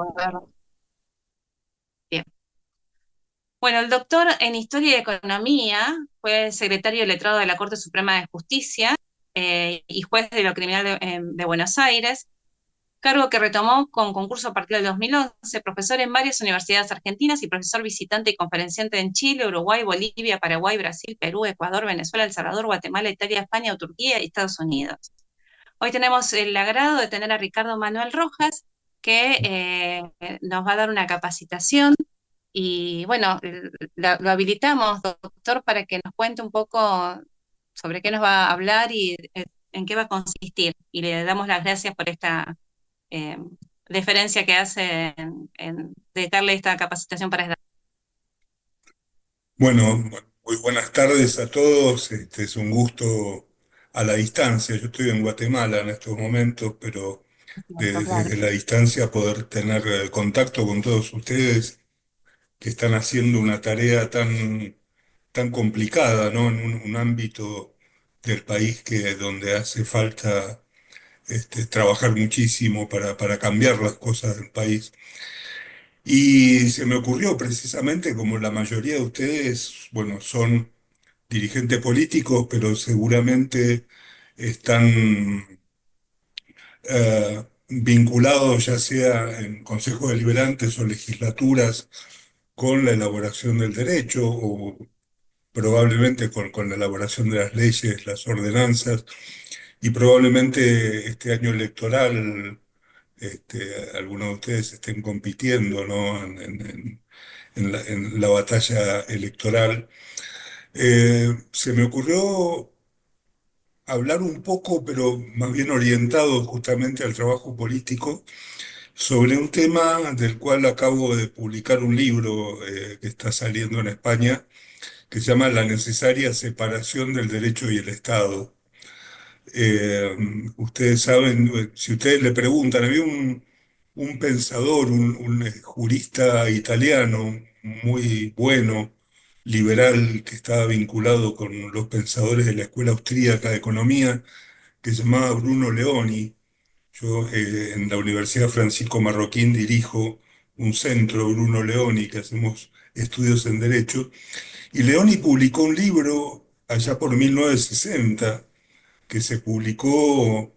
poder. Bien. Bueno, el doctor en Historia y Economía fue secretario letrado de la Corte Suprema de Justicia y juez de lo criminal de Buenos Aires, cargo que retomó con concurso a partir del 2011, profesor en varias universidades argentinas y profesor visitante y conferenciante en Chile, Uruguay, Bolivia, Paraguay, Brasil, Perú, Ecuador, Venezuela, El Salvador, Guatemala, Italia, España, Turquía y Estados Unidos. Hoy tenemos el agrado de tener a Ricardo Manuel Rojas, que nos va a dar una capacitación y bueno, lo habilitamos, doctor, para que nos cuente un poco sobre qué nos va a hablar y en qué va a consistir. Y le damos las gracias por esta eh, deferencia que hace en dedicarle esta capacitación para esta. Bueno, muy buenas tardes a todos. Es un gusto a la distancia. Yo estoy en Guatemala en estos momentos, pero Claro. desde la distancia poder tener contacto con todos ustedes que están haciendo una tarea tan complicada, ¿no? En un ámbito del país donde hace falta trabajar muchísimo para cambiar las cosas del país. Y se me ocurrió precisamente, como la mayoría de ustedes, bueno, son dirigentes políticos, pero seguramente están vinculados ya sea en consejos deliberantes o legislaturas con la elaboración del derecho o probablemente con la elaboración de las leyes, las ordenanzas, y probablemente este año electoral algunos de ustedes estén compitiendo, ¿no? En la batalla electoral. Se me ocurrió hablar un poco, pero más bien orientado justamente al trabajo político, sobre un tema del cual acabo de publicar un libro que está saliendo en España, que se llama La necesaria separación del derecho y el Estado. Eh, Ustedes saben, si ustedes le preguntan, había un pensador, un jurista italiano muy bueno, liberal, que estaba vinculado con los pensadores de la Escuela Austríaca de Economía, que se llamaba Bruno Leoni. Yo en la Universidad Francisco Marroquín dirijo un centro, Bruno Leoni, que hacemos estudios en Derecho. Y Leoni publicó un libro allá por 1960, que se publicó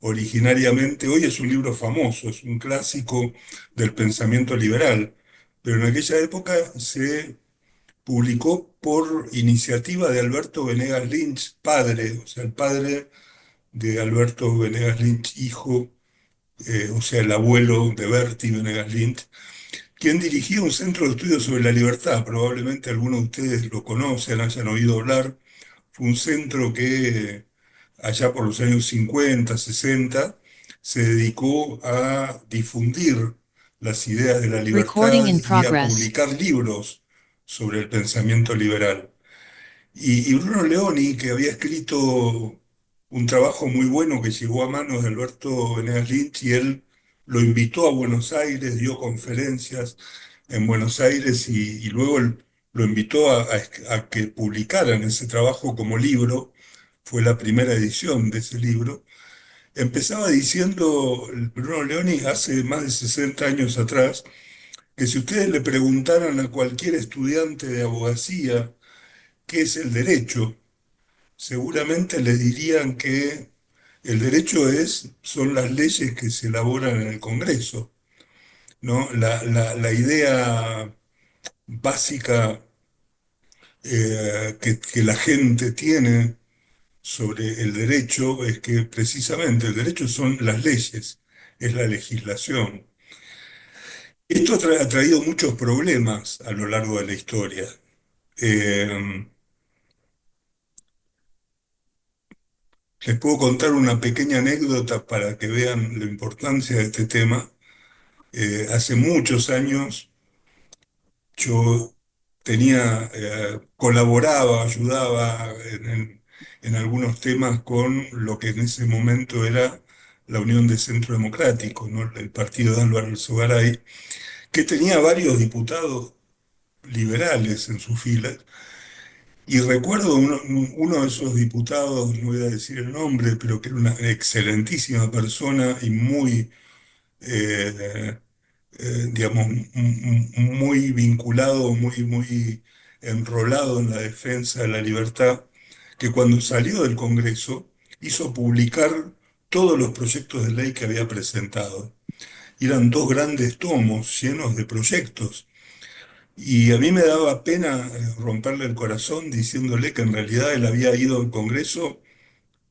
originariamente, hoy es un libro famoso, es un clásico del pensamiento liberal, pero en aquella época se publicó por iniciativa de Alberto Venegas Lynch, padre, o sea, el padre de Alberto Venegas Lynch, hijo, o sea, el abuelo de Bertie Venegas Lynch, quien dirigía un centro de estudios sobre la libertad. Probablemente algunos de ustedes lo conocen, hayan oído hablar. Fue un centro que allá por los años 50, 60, se dedicó a difundir las ideas de la Recording libertad in y a progress. publicar libros sobre el pensamiento liberal. Y Bruno Leoni, que había escrito un trabajo muy bueno que llegó a manos de Alberto Venegas Lynch, y él lo invitó a Buenos Aires, dio conferencias en Buenos Aires y luego él lo invitó a que publicaran ese trabajo como libro. Fue la primera edición de ese libro. Empezaba diciendo Bruno Leoni hace más de 60 años atrás que si ustedes le preguntaran a cualquier estudiante de abogacía qué es el derecho, seguramente les dirían que el derecho son las leyes que se elaboran en el Congreso, ¿no? La idea básica que la gente tiene sobre el derecho es que precisamente el derecho son las leyes, es la legislación. Esto ha traído muchos problemas a lo largo de la historia. Eh, Les puedo contar una pequeña anécdota para que vean la importancia de este tema. Hace muchos años yo colaboraba, ayudaba en algunos temas con lo que en ese momento era la Unión de Centro Democrático, ¿no? El partido de Álvaro Alzogaray, que tenía varios diputados liberales en sus filas. Y recuerdo uno de esos diputados, no voy a decir el nombre, pero que era una excelentísima persona y muy eh, digamos, muy vinculado, muy enrolado en la defensa de la libertad, que cuando salió del Congreso hizo publicar todos los proyectos de ley que había presentado. Y eran dos grandes tomos llenos de proyectos. Y a mí me daba pena romperle el corazón diciéndole que en realidad él había ido al Congreso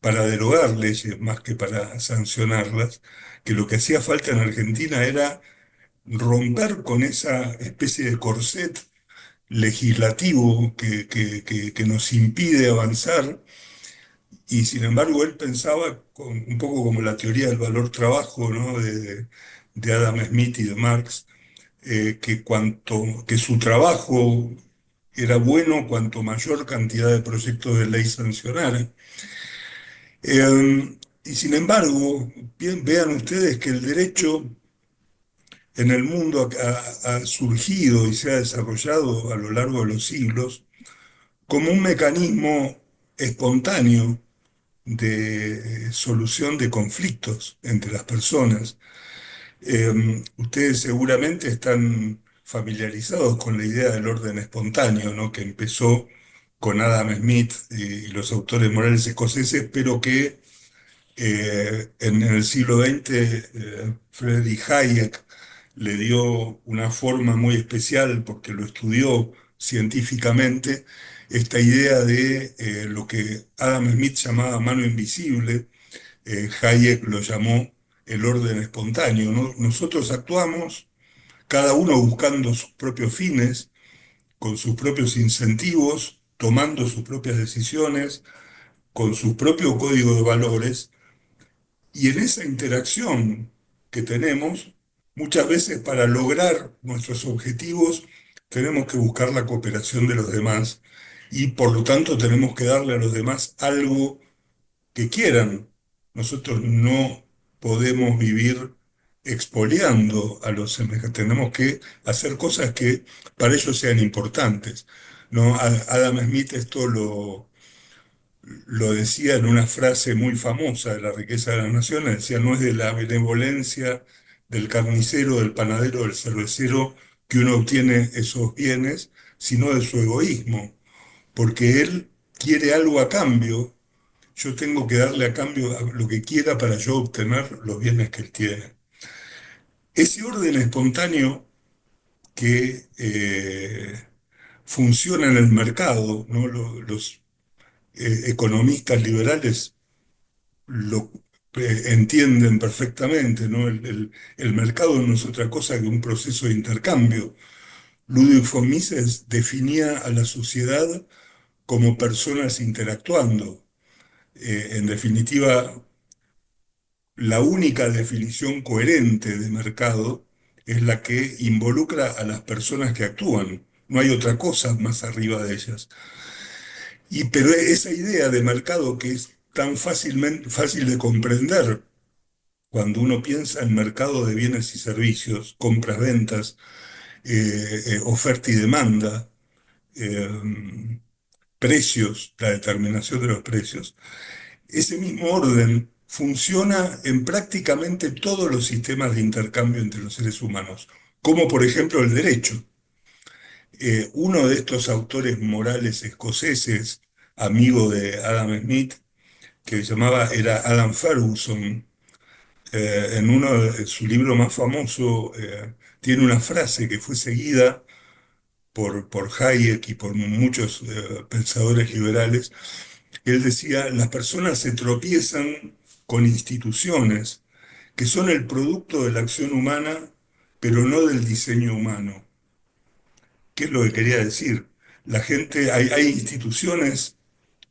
para derogar leyes más que para sancionarlas, que lo que hacía falta en Argentina era romper con esa especie de corset legislativo que nos impide avanzar, y sin embargo él pensaba un poco como la teoría del valor trabajo, ¿no? de Adam Smith y de Marx, que su trabajo era bueno cuanto mayor cantidad de proyectos de ley sancionara. Y sin embargo, vean ustedes que el derecho en el mundo ha surgido y se ha desarrollado a lo largo de los siglos como un mecanismo espontáneo de solución de conflictos entre las personas. Ustedes seguramente están familiarizados con la idea del orden espontáneo, ¿no? Que empezó con Adam Smith y los autores morales escoceses, pero que en el siglo XX, Friedrich Hayek le dio una forma muy especial porque lo estudió científicamente, esta idea de lo que Adam Smith llamaba mano invisible, Hayek lo llamó el orden espontáneo, ¿no? Nosotros actuamos, cada uno buscando sus propios fines, con sus propios incentivos, tomando sus propias decisiones, con su propio código de valores. Y en esa interacción que tenemos, muchas veces para lograr nuestros objetivos tenemos que buscar la cooperación de los demás y por lo tanto tenemos que darle a los demás algo que quieran. Nosotros no podemos vivir expoliando a los semejantes, tenemos que hacer cosas que para ellos sean importantes. ¿No? Adam Smith esto lo decía en una frase muy famosa de La riqueza de las naciones, decía, no es de la benevolencia del carnicero, del panadero, del cervecero que uno obtiene esos bienes, sino de su egoísmo, porque él quiere algo a cambio, yo tengo que darle a cambio lo que quiera para yo obtener los bienes que él tiene. Ese orden espontáneo que funciona en el mercado, ¿no? Los economistas liberales lo entienden perfectamente, ¿no? El mercado no es otra cosa que un proceso de intercambio. Ludwig von Mises definía a la sociedad como personas interactuando. En definitiva, la única definición coherente de mercado es la que involucra a las personas que actúan. No hay otra cosa más arriba de ellas. Pero esa idea de mercado que es tan fácil de comprender cuando uno piensa en mercado de bienes y servicios, compras, ventas, oferta y demanda, eh, precios, la determinación de los precios, ese mismo orden funciona en prácticamente todos los sistemas de intercambio entre los seres humanos, como por ejemplo el derecho. Uno de estos autores morales escoceses, amigo de Adam Smith, que era Adam Ferguson, en uno de su libro más famoso, tiene una frase que fue seguida por Hayek y por muchos pensadores liberales. Él decía, las personas se tropiezan con instituciones que son el producto de la acción humana, pero no del diseño humano. ¿Qué es lo que quería decir? Hay instituciones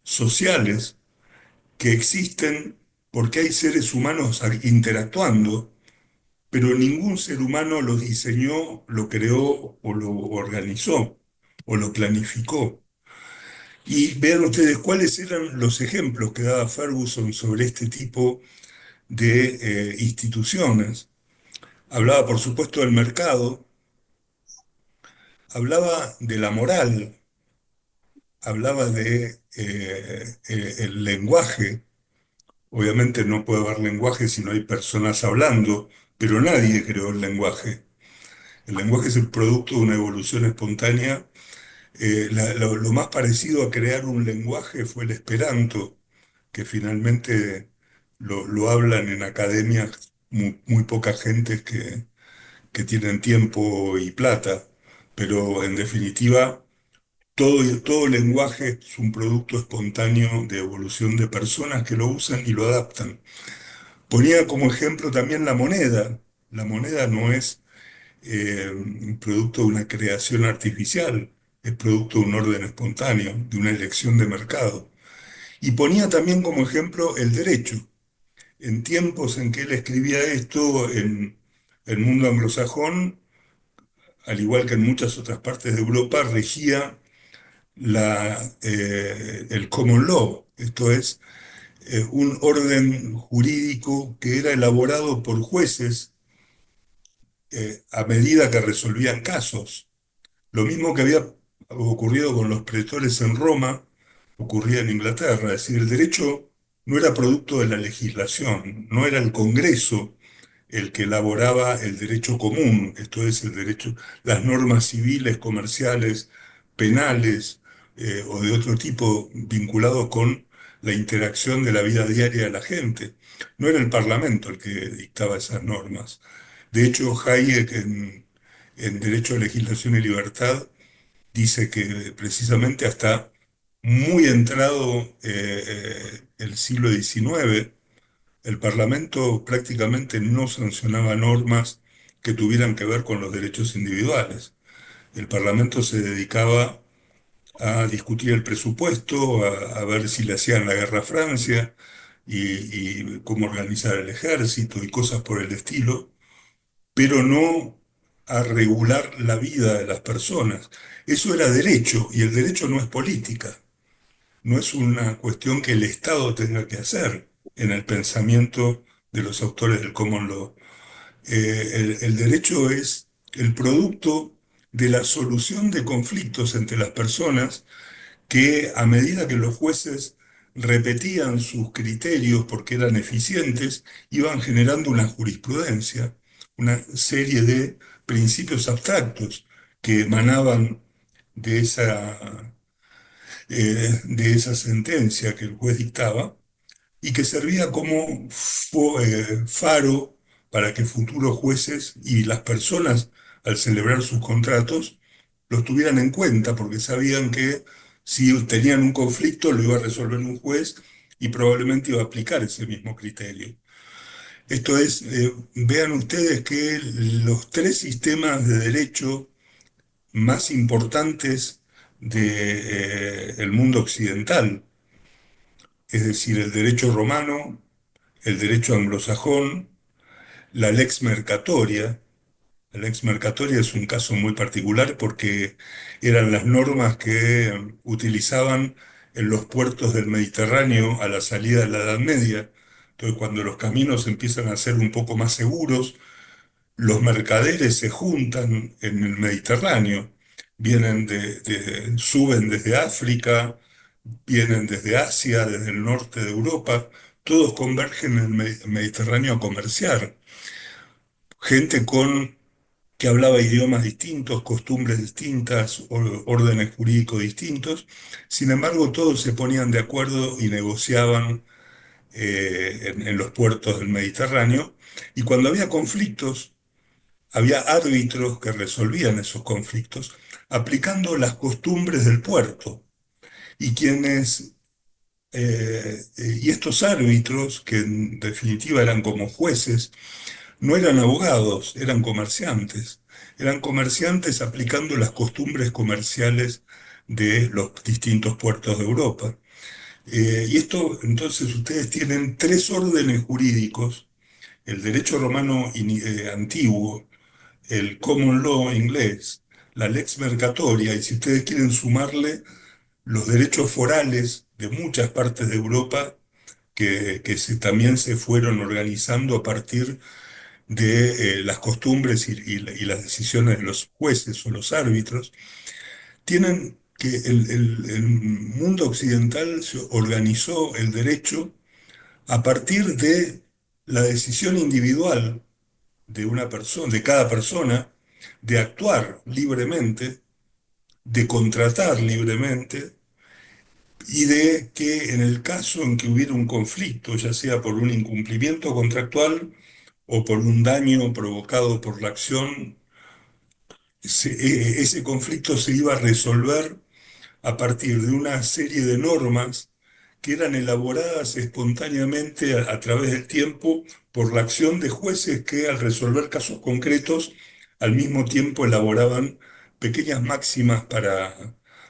sociales que existen porque hay seres humanos interactuando, pero ningún ser humano lo diseñó, lo creó o lo organizó o lo planificó. Y vean ustedes cuáles eran los ejemplos que daba Ferguson sobre este tipo de instituciones. Hablaba, por supuesto, del mercado, hablaba de la moral, hablaba de el lenguaje. Obviamente no puede haber lenguaje si no hay personas hablando, pero nadie creó el lenguaje. El lenguaje es el producto de una evolución espontánea. Lo más parecido a crear un lenguaje fue el Esperanto, que finalmente lo hablan en academias muy poca gente que tienen tiempo y plata, pero en definitiva todo lenguaje es un producto espontáneo de evolución de personas que lo usan y lo adaptan. Ponía como ejemplo también la moneda. La moneda no es producto de una creación artificial, es producto de un orden espontáneo, de una elección de mercado. Y ponía también como ejemplo el derecho. En tiempos en que él escribía esto, en el mundo anglosajón, al igual que en muchas otras partes de Europa, regía el common law, esto es, un orden jurídico que era elaborado por jueces a medida que resolvían casos. Lo mismo que había ocurrido con los pretores en Roma, ocurría en Inglaterra. Es decir, el derecho no era producto de la legislación, no era el Congreso el que elaboraba el derecho común, esto es el derecho, las normas civiles, comerciales, penales o de otro tipo vinculados con la interacción de la vida diaria de la gente. No era el Parlamento el que dictaba esas normas. De hecho, Hayek en Derecho, Legislación y Libertad dice que precisamente hasta muy entrado el siglo XIX, el Parlamento prácticamente no sancionaba normas que tuvieran que ver con los derechos individuales. El Parlamento se dedicaba a discutir el presupuesto, a ver si le hacían la guerra a Francia y cómo organizar el ejército y cosas por el estilo, pero no a regular la vida de las personas. Eso era derecho y el derecho no es política, no es una cuestión que el Estado tenga que hacer en el pensamiento de los autores del common law. El derecho es el producto de la solución de conflictos entre las personas que a medida que los jueces repetían sus criterios porque eran eficientes, iban generando una jurisprudencia, una serie de principios abstractos que emanaban de de esa sentencia que el juez dictaba y que servía como faro para que futuros jueces y las personas, al celebrar sus contratos, los tuvieran en cuenta, porque sabían que si tenían un conflicto lo iba a resolver un juez y probablemente iba a aplicar ese mismo criterio. Esto es, vean ustedes que los tres sistemas de derecho más importantes del mundo occidental, es decir, el derecho romano, el derecho anglosajón, la lex mercatoria. La lex mercatoria es un caso muy particular porque eran las normas que utilizaban en los puertos del Mediterráneo a la salida de la Edad Media. Entonces, cuando los caminos empiezan a ser un poco más seguros, los mercaderes se juntan en el Mediterráneo. Suben desde África, vienen desde Asia, desde el norte de Europa, todos convergen en el Mediterráneo a comerciar. Gente que hablaba idiomas distintos, costumbres distintas, órdenes jurídicos distintos. Sin embargo, todos se ponían de acuerdo y negociaban en los puertos del Mediterráneo. Y cuando había conflictos, había árbitros que resolvían esos conflictos aplicando las costumbres del puerto. Y y estos árbitros, que en definitiva eran como jueces, no eran abogados, eran comerciantes. Eran comerciantes aplicando las costumbres comerciales de los distintos puertos de Europa. Y esto, entonces, ustedes tienen tres órdenes jurídicos: el derecho romano antiguo, el common law inglés, la lex mercatoria, y si ustedes quieren sumarle los derechos forales de muchas partes de Europa también se fueron organizando a partir de las costumbres y las decisiones de los jueces o los árbitros, tienen que el mundo occidental se organizó el derecho a partir de la decisión individual de una persona, de cada persona, de actuar libremente, de contratar libremente y de que en el caso en que hubiera un conflicto, ya sea por un incumplimiento contractual o por un daño provocado por la acción, ese conflicto se iba a resolver a partir de una serie de normas que eran elaboradas espontáneamente a través del tiempo por la acción de jueces que al resolver casos concretos al mismo tiempo elaboraban pequeñas máximas para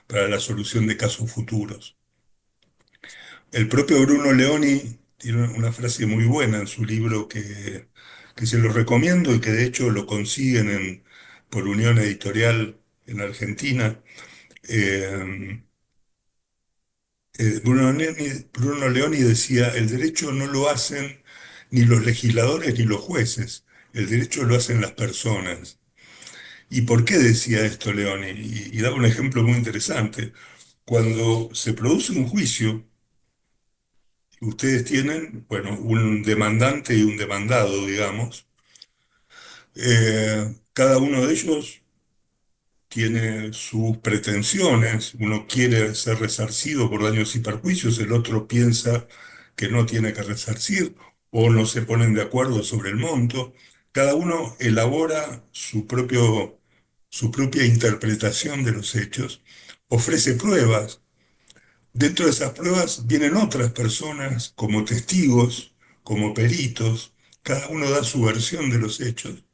la solución de casos futuros. El propio Bruno Leoni tiene una frase muy buena en su libro que se lo recomiendo y que de hecho lo consiguen por Unión Editorial en Argentina. Eh, Bruno Leoni decía, el derecho no lo hacen ni los legisladores ni los jueces, el derecho lo hacen las personas. ¿Y por qué decía esto Leoni? Y daba un ejemplo muy interesante. Cuando se produce un juicio, ustedes tienen, bueno, un demandante y un demandado, digamos. Cada uno de ellos tiene sus pretensiones, uno quiere ser resarcido por daños y perjuicios, el otro piensa que no tiene que resarcir o no se ponen de acuerdo sobre el monto. Cada uno elabora su propia interpretación de los hechos, ofrece pruebas. Dentro de esas pruebas vienen otras personas como testigos, como peritos, cada uno da su versión de los hechos.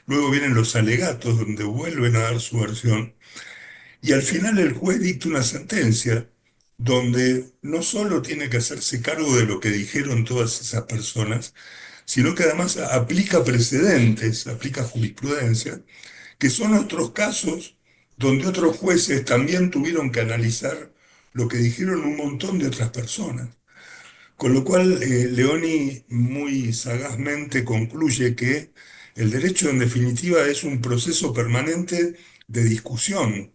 Luego vienen los alegatos donde vuelven a dar su versión y al final el juez dicta una sentencia donde no solo tiene que hacerse cargo de lo que dijeron todas esas personas, sino que además aplica precedentes, aplica jurisprudencia, que son otros casos donde otros jueces también tuvieron que analizar lo que dijeron un montón de otras personas. Con lo cual, Leoni muy sagazmente concluye que el derecho en definitiva es un proceso permanente de discusión,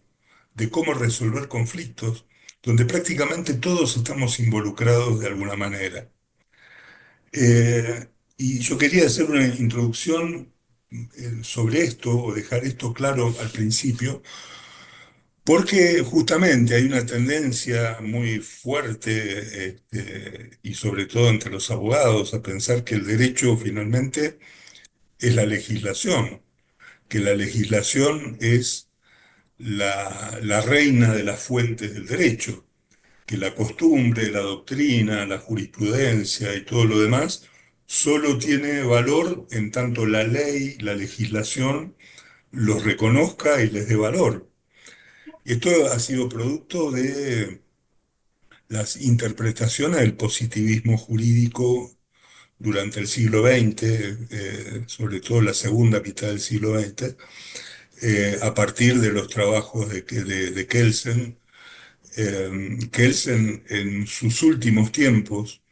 de cómo resolver conflictos, donde prácticamente todos estamos involucrados de alguna manera. Y yo quería hacer una introducción sobre esto, o dejar esto claro al principio, porque justamente hay una tendencia muy fuerte, y sobre todo entre los abogados, a pensar que el derecho finalmente es la legislación, que la legislación es la reina de las fuentes del derecho, que la costumbre, la doctrina, la jurisprudencia y todo lo demás solo tiene valor en tanto la ley, la legislación los reconozca y les dé valor. Y esto ha sido producto de las interpretaciones del positivismo jurídico durante el siglo XX, sobre todo la segunda mitad del siglo XX, a partir de los trabajos de Kelsen. Kelsen en sus últimos tiempos,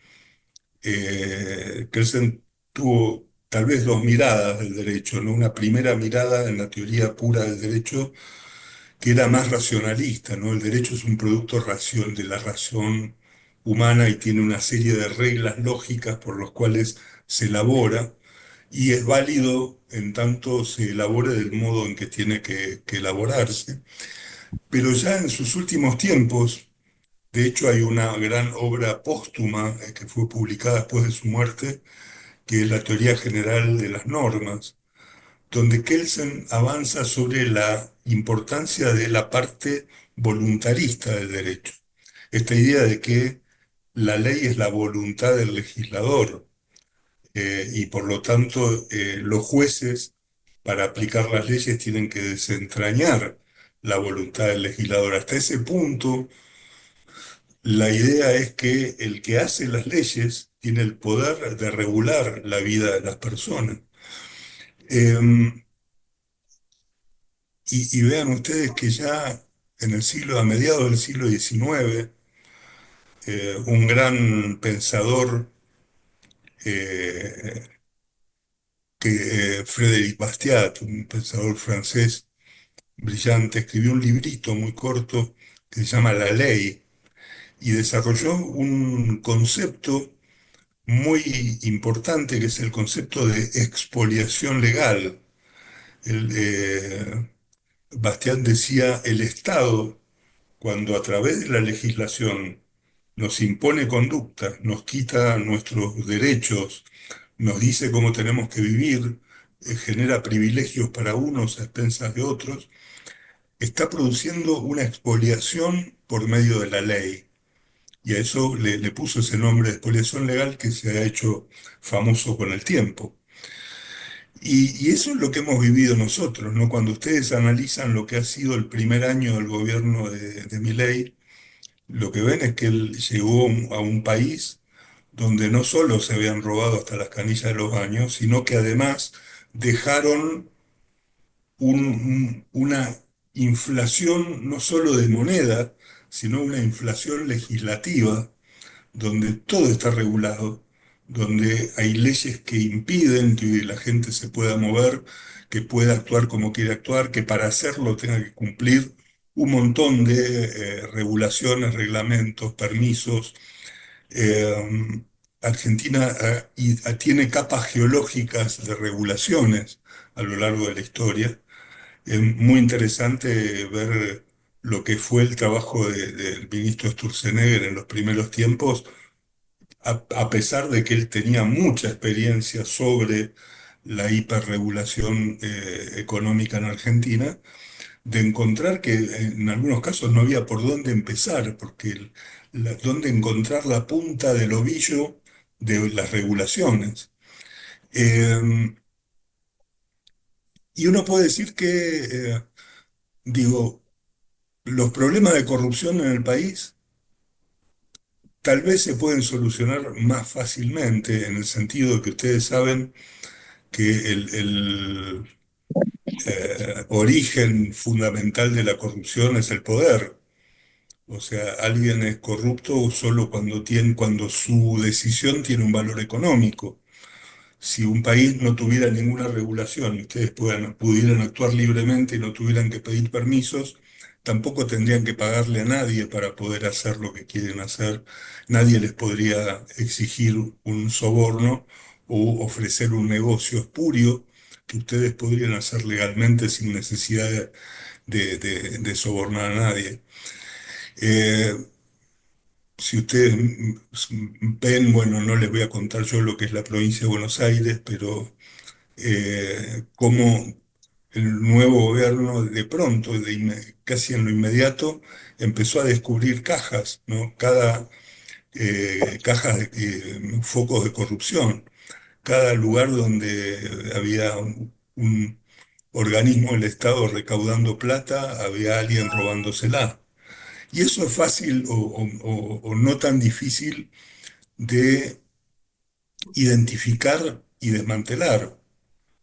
Kelsen tuvo tal vez dos miradas del derecho, ¿no? Una primera mirada en la teoría pura del derecho que era más racionalista, ¿no? El derecho es un producto de la razón humana y tiene una serie de reglas lógicas por las cuales se elabora y es válido en tanto se elabore del modo en que tiene que elaborarse. Pero ya en sus últimos tiempos, de hecho hay una gran obra póstuma que fue publicada después de su muerte, que es la Teoría General de las Normas, donde Kelsen avanza sobre la importancia de la parte voluntarista del derecho. Esta idea de que la ley es la voluntad del legislador, y por lo tanto los jueces para aplicar las leyes tienen que desentrañar la voluntad del legislador. Hasta ese punto, la idea es que el que hace las leyes tiene el poder de regular la vida de las personas. Em, y vean ustedes que ya a mediados del siglo XIX, un gran pensador, eh, Frédéric Bastiat, un pensador francés brillante, escribió un librito muy corto que se llama La Ley y desarrolló un concepto muy importante que es el concepto de expoliación legal. Bastián decía, el Estado, cuando a través de la legislación nos impone conductas, nos quita nuestros derechos, nos dice cómo tenemos que vivir, genera privilegios para unos a expensas de otros, está produciendo una expoliación por medio de la ley. Y a eso le puso ese nombre de expoliación legal que se ha hecho famoso con el tiempo. Y eso es lo que hemos vivido nosotros, ¿no? Cuando ustedes analizan lo que ha sido el primer año del gobierno de Milei, lo que ven es que él llegó a un país donde no solo se habían robado hasta las canillas de los baños, sino que además dejaron una inflación no solo de moneda, sino una inflación legislativa, donde todo está regulado, donde hay leyes que impiden que la gente se pueda mover, que pueda actuar como quiere actuar, que para hacerlo tenga que cumplir un montón de regulaciones, reglamentos, permisos. Eh, Argentina tiene capas geológicas de regulaciones a lo largo de la historia. Es muy interesante ver lo que fue el trabajo del ministro Sturzenegger en los primeros tiempos, a pesar de que él tenía mucha experiencia sobre la hiperregulación económica en Argentina, de encontrar que en algunos casos no había por dónde empezar, porque dónde encontrar la punta del ovillo de las regulaciones. Eh, y uno puede decir que, digo, los problemas de corrupción en el país tal vez se pueden solucionar más fácilmente, en el sentido de que ustedes saben que el origen fundamental de la corrupción es el poder. O sea, alguien es corrupto solo cuando su decisión tiene un valor económico. Si un país no tuviera ninguna regulación y ustedes pudieran actuar libremente y no tuvieran que pedir permisos, tampoco tendrían que pagarle a nadie para poder hacer lo que quieren hacer. Nadie les podría exigir un soborno o ofrecer un negocio espurio que ustedes podrían hacer legalmente sin necesidad de sobornar a nadie. Eh, si ustedes ven, bueno, no les voy a contar yo lo que es la provincia de Buenos Aires, pero cómo el nuevo gobierno de pronto, casi en lo inmediato, empezó a descubrir cajas, ¿no? Cada caja de focos de corrupción, cada lugar donde había un organismo del Estado recaudando plata, había alguien robándosela. Y eso es fácil o no tan difícil de identificar y desmantelar.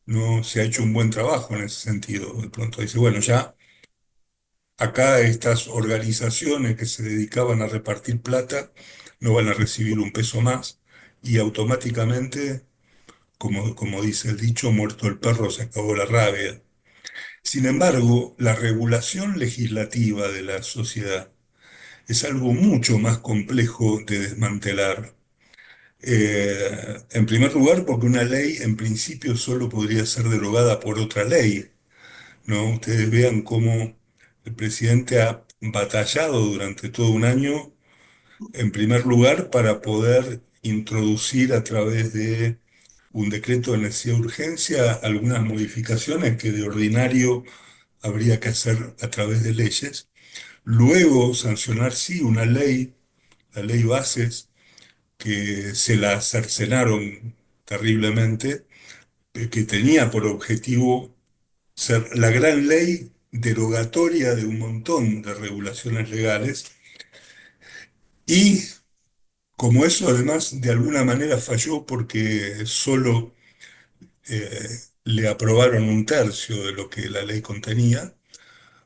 No se ha hecho un buen trabajo en ese sentido. De pronto dice, bueno, ya acá estas organizaciones que se dedicaban a repartir plata no van a recibir un peso más y automáticamente, como dice el dicho, muerto el perro se acabó la rabia. Sin embargo, la regulación legislativa de la sociedad es algo mucho más complejo de desmantelar. En primer lugar, porque una ley en principio solo podría ser derogada por otra ley, ¿no? Ustedes vean cómo el presidente ha batallado durante todo un año, en primer lugar, para poder introducir a través de un decreto de necesidad de urgencia algunas modificaciones que de ordinario habría que hacer a través de leyes. Luego, sancionar sí una ley, la ley Bases, que se la cercenaron terriblemente, que tenía por objetivo ser la gran ley derogatoria de un montón de regulaciones legales, y como eso además de alguna manera falló porque solo eh, le aprobaron un tercio de lo que la ley contenía,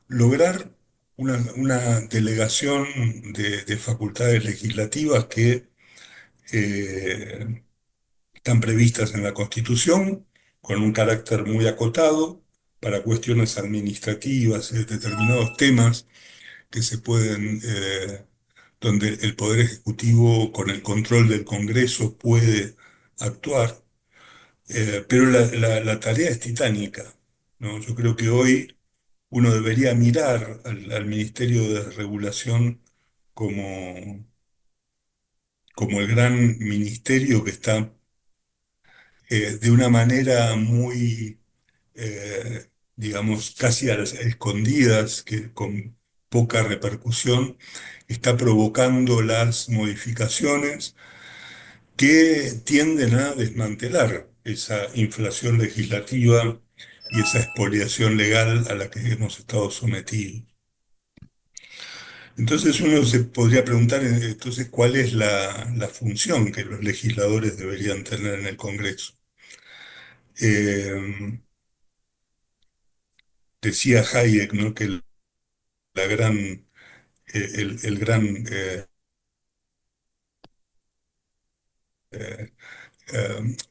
lograr una delegación de facultades legislativas que eh, están previstas en la Constitución con un carácter muy acotado para cuestiones administrativas, determinados temas que se pueden, donde el Poder Ejecutivo con el control del Congreso puede actuar, pero la tarea es titánica. ¿no? Yo creo que hoy uno debería mirar al Ministerio de Regulación como, como el gran ministerio que está de una manera muy, digamos, casi a las escondidas, que con poca repercusión, está provocando las modificaciones que tienden a desmantelar esa inflación legislativa y esa expoliación legal a la que hemos estado sometidos. Entonces uno se podría preguntar, entonces, ¿cuál es la función que los legisladores deberían tener en el Congreso? Eh, Decía Hayek, ¿no?, que la gran, el gran eh,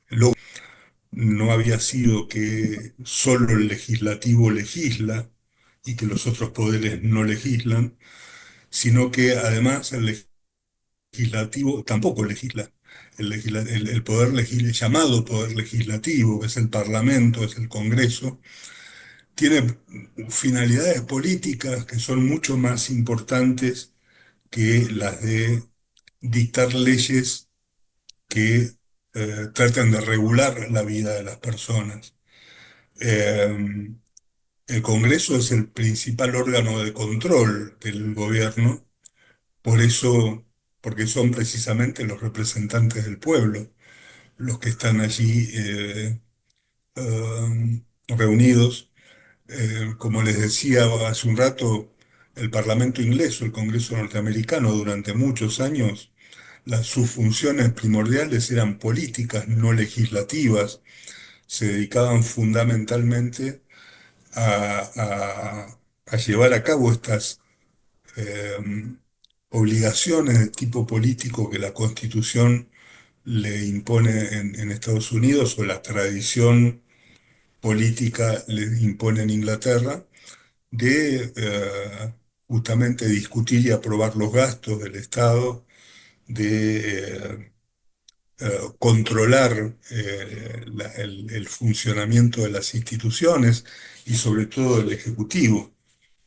logro no había sido que solo el legislativo legisla y que los otros poderes no legislan, sino que además el legislativo tampoco legisla. El poder llamado poder legislativo, que es el Parlamento, es el Congreso, tiene finalidades políticas que son mucho más importantes que las de dictar leyes que tratan de regular la vida de las personas. Eh, el Congreso es el principal órgano de control del gobierno, por eso, porque son precisamente los representantes del pueblo los que están allí reunidos. Como les decía hace un rato, el Parlamento inglés o el Congreso norteamericano durante muchos años, sus funciones primordiales eran políticas, no legislativas. Se dedicaban fundamentalmente a llevar a cabo estas eh, obligaciones de tipo político que la Constitución le impone en Estados Unidos o la tradición política le impone en Inglaterra, de justamente discutir y aprobar los gastos del Estado, de controlar el funcionamiento de las instituciones y sobre todo el Ejecutivo.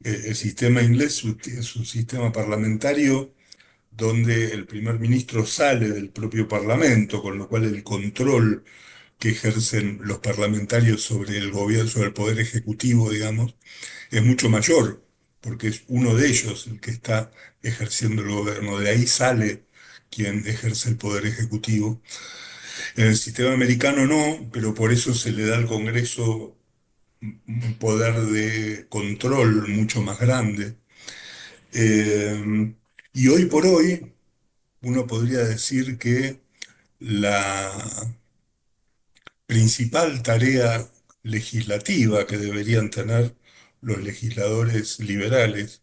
El sistema inglés es un sistema parlamentario donde el primer ministro sale del propio Parlamento, con lo cual el control que ejercen los parlamentarios sobre el gobierno, sobre el poder ejecutivo, digamos, es mucho mayor, porque es uno de ellos el que está ejerciendo el gobierno. De ahí sale quien ejerce el poder ejecutivo. En el sistema americano no, pero por eso se le da al Congreso un poder de control mucho más grande. Y hoy por hoy uno podría decir que la principal tarea legislativa que deberían tener los legisladores liberales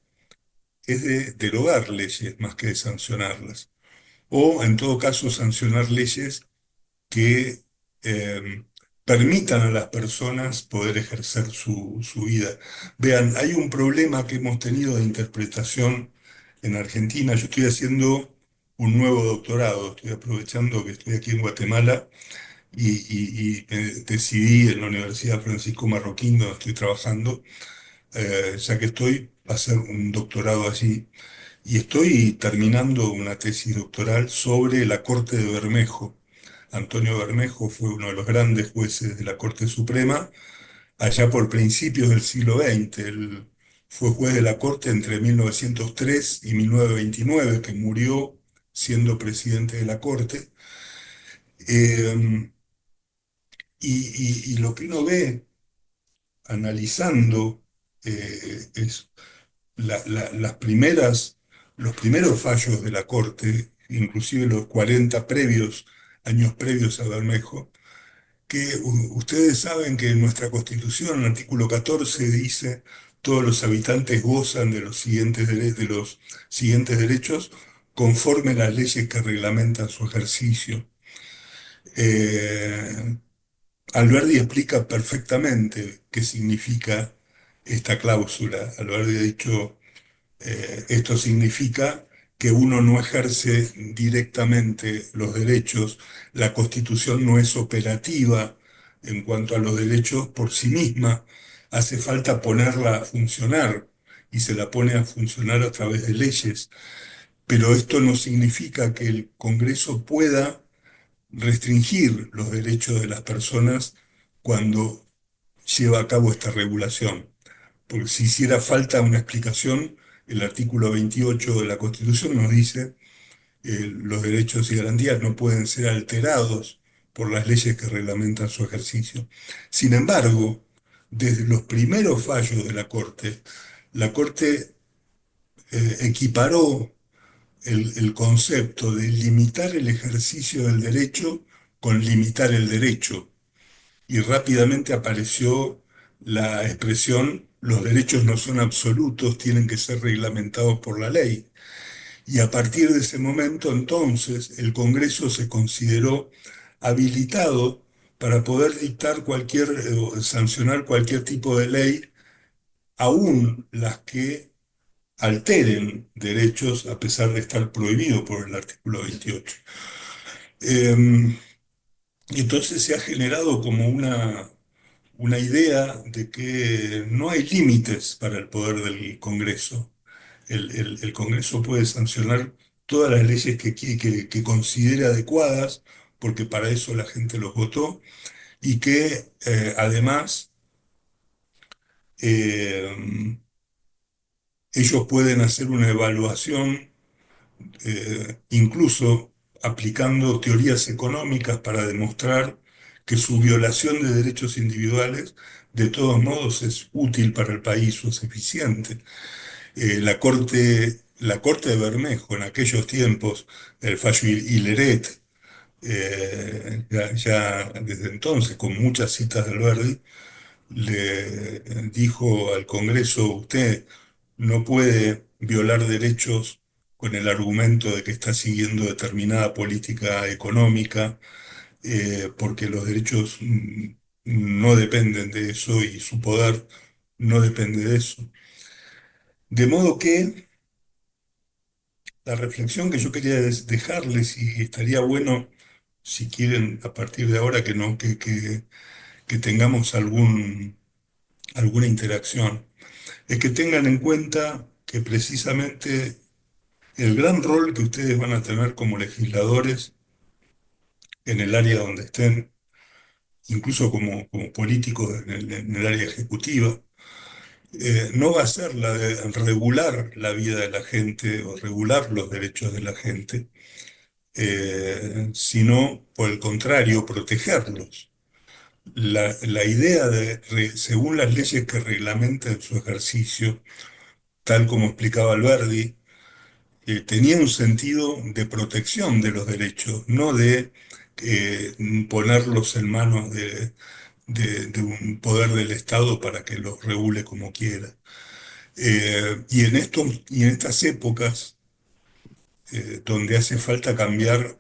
es de derogar leyes más que de sancionarlas, o en todo caso sancionar leyes que eh, permitan a las personas poder ejercer su vida. Vean, hay un problema que hemos tenido de interpretación en Argentina. Yo estoy haciendo un nuevo doctorado, estoy aprovechando que estoy aquí en Guatemala y decidí en la Universidad Francisco Marroquín, donde estoy trabajando, ya que estoy, a hacer un doctorado allí. Y estoy terminando una tesis doctoral sobre la Corte de Bermejo. Antonio Bermejo fue uno de los grandes jueces de la Corte Suprema allá por principios del siglo XX. Él fue juez de la Corte entre 1903 y 1929, que murió siendo presidente de la Corte. Eh, y lo que uno ve analizando es los primeros fallos de la Corte, inclusive los 40 años previos a Bermejo, que ustedes saben que en nuestra Constitución, el artículo 14 dice: todos los habitantes gozan de de los siguientes derechos conforme las leyes que reglamentan su ejercicio. Eh, Alberdi explica perfectamente qué significa esta cláusula. Alberdi ha dicho: esto significa que uno no ejerce directamente los derechos, la Constitución no es operativa en cuanto a los derechos por sí misma, hace falta ponerla a funcionar y se la pone a funcionar a través de leyes, pero esto no significa que el Congreso pueda restringir los derechos de las personas cuando lleva a cabo esta regulación. Porque si hiciera falta una explicación, el artículo 28 de la Constitución nos dice los derechos y garantías no pueden ser alterados por las leyes que reglamentan su ejercicio. Sin embargo, desde los primeros fallos de la Corte equiparó el concepto de limitar el ejercicio del derecho con limitar el derecho. Y rápidamente apareció la expresión, los derechos no son absolutos, tienen que ser reglamentados por la ley. Y a partir de ese momento, entonces, el Congreso se consideró habilitado para poder dictar o sancionar cualquier tipo de ley, aún las que alteren derechos a pesar de estar prohibido por el artículo 28. Eh, entonces se ha generado como una idea de que no hay límites para el poder del Congreso. El Congreso puede sancionar todas las leyes que considere adecuadas, porque para eso la gente los votó, y que además eh, ellos pueden hacer una evaluación, incluso aplicando teorías económicas para demostrar que su violación de derechos individuales de todos modos es útil para el país o es eficiente. La corte de Bermejo en aquellos tiempos, el fallo Hileret, ya desde entonces, con muchas citas de Alberdi, le dijo al Congreso, usted no puede violar derechos con el argumento de que está siguiendo determinada política económica, porque los derechos no dependen de eso y su poder no depende de eso. De modo que la reflexión que yo quería dejarles, y estaría bueno, si quieren, a partir de ahora, que, no, que tengamos alguna interacción, es que tengan en cuenta que precisamente el gran rol que ustedes van a tener como legisladores en el área donde estén, incluso como políticos en el área ejecutiva, no va a ser la de regular la vida de la gente o regular los derechos de la gente, sino por el contrario, protegerlos. La idea de, según las leyes que reglamentan su ejercicio, tal como explicaba Alberdi, tenía un sentido de protección de los derechos, no de ponerlos en manos de un poder del Estado para que los regule como quiera. Y en estas épocas donde hace falta cambiar,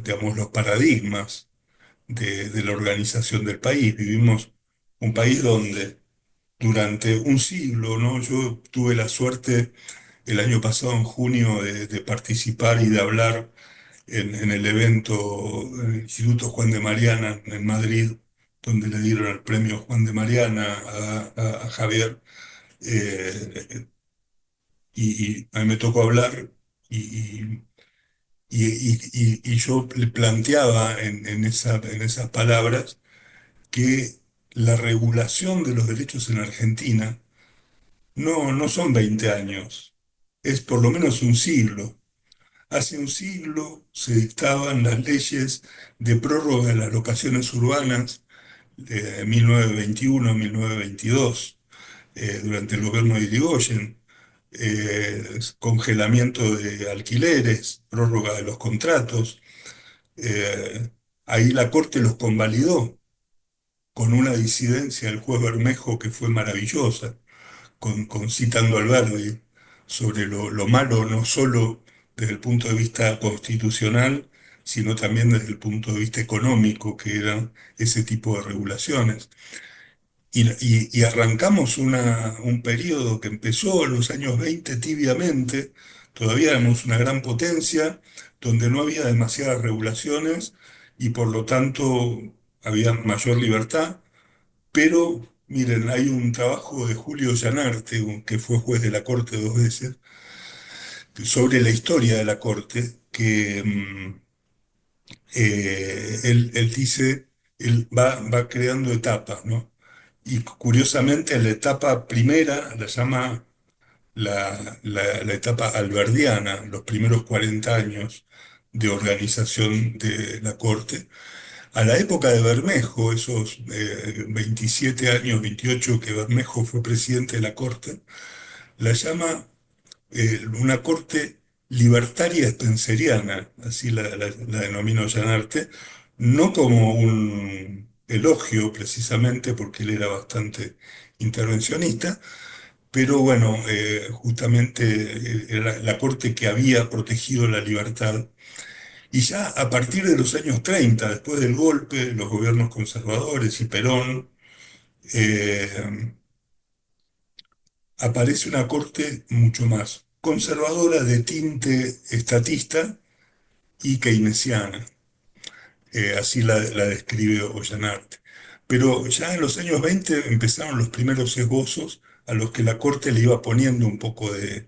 digamos, los paradigmas de la organización del país. Vivimos un país donde durante un siglo, ¿no? Yo tuve la suerte el año pasado, en junio, de participar y de hablar en el evento del Instituto Juan de Mariana en Madrid, donde le dieron el premio Juan de Mariana a Javier. eh, y a mí me tocó hablar y, y yo le planteaba en esas palabras que la regulación de los derechos en Argentina no son 20 años, es por lo menos un siglo. Hace un siglo se dictaban las leyes de prórroga de las locaciones urbanas de 1921 a 1922, durante el gobierno de Irigoyen, congelamiento de alquileres, prórroga de los contratos. eh, Ahí la Corte los convalidó con una disidencia del juez Bermejo que fue maravillosa, citando a Alberdi sobre lo malo no solo desde el punto de vista constitucional, sino también desde el punto de vista económico, que eran ese tipo de regulaciones. Y arrancamos un periodo que empezó en los años 20 tibiamente, todavía éramos una gran potencia, donde no había demasiadas regulaciones y por lo tanto había mayor libertad, pero Miren, hay un trabajo de Julio Llanarte, que fue juez de la Corte 2 veces, sobre la historia de la Corte, que él dice, él va creando etapas, ¿no? Y curiosamente la etapa primera la llama la etapa alberdiana, los primeros 40 años de organización de la Corte. A la época de Bermejo, esos 27 años, 28 que Bermejo fue presidente de la Corte, la llama una corte libertaria spenceriana, así la denominó Llanarte, no como un elogio precisamente, porque él era bastante intervencionista, pero bueno, justamente era la corte que había protegido la libertad. Y ya a partir de los años 30, después del golpe, los gobiernos conservadores y Perón, eh, aparece una corte mucho más conservadora de tinte estatista y keynesiana. Así la describe Ollanarte. Pero ya en los años 20 empezaron los primeros esbozos a los que la corte le iba poniendo un poco de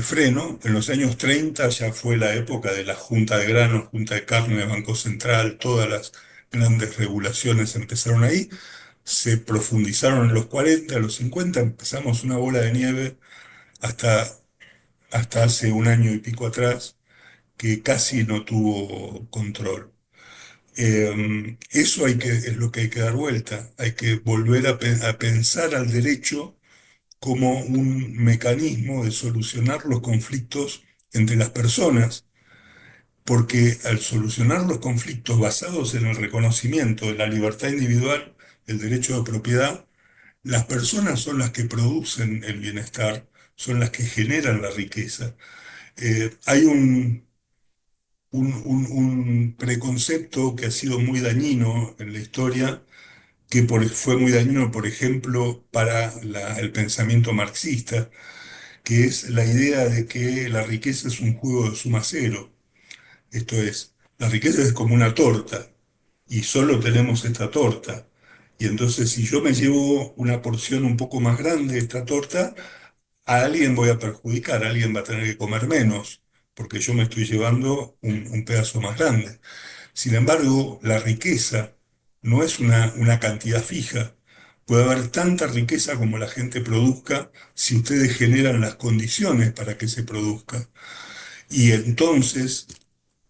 freno. En los años 30 ya fue la época de la Junta de Granos, Junta de Carne, Banco Central, todas las grandes regulaciones empezaron ahí, se profundizaron en los 40, en los 50, empezamos una bola de nieve hasta, hasta hace un año y pico atrás, que casi no tuvo control. Eso es lo que hay que dar vuelta, hay que volver a pensar al derecho como un mecanismo de solucionar los conflictos entre las personas, porque al solucionar los conflictos basados en el reconocimiento de la libertad individual, el derecho de propiedad, las personas son las que producen el bienestar, son las que generan la riqueza. Hay un preconcepto que ha sido muy dañino en la historia, fue muy dañino, por ejemplo, para el pensamiento marxista, que es la idea de que la riqueza es un juego de suma cero. Esto es, la riqueza es como una torta y solo tenemos esta torta. Y entonces si yo me llevo una porción un poco más grande de esta torta, a alguien voy a perjudicar, alguien va a tener que comer menos, porque yo me estoy llevando un pedazo más grande. Sin embargo, la riqueza no es una cantidad fija. Puede haber tanta riqueza como la gente produzca si ustedes generan las condiciones para que se produzca. Y entonces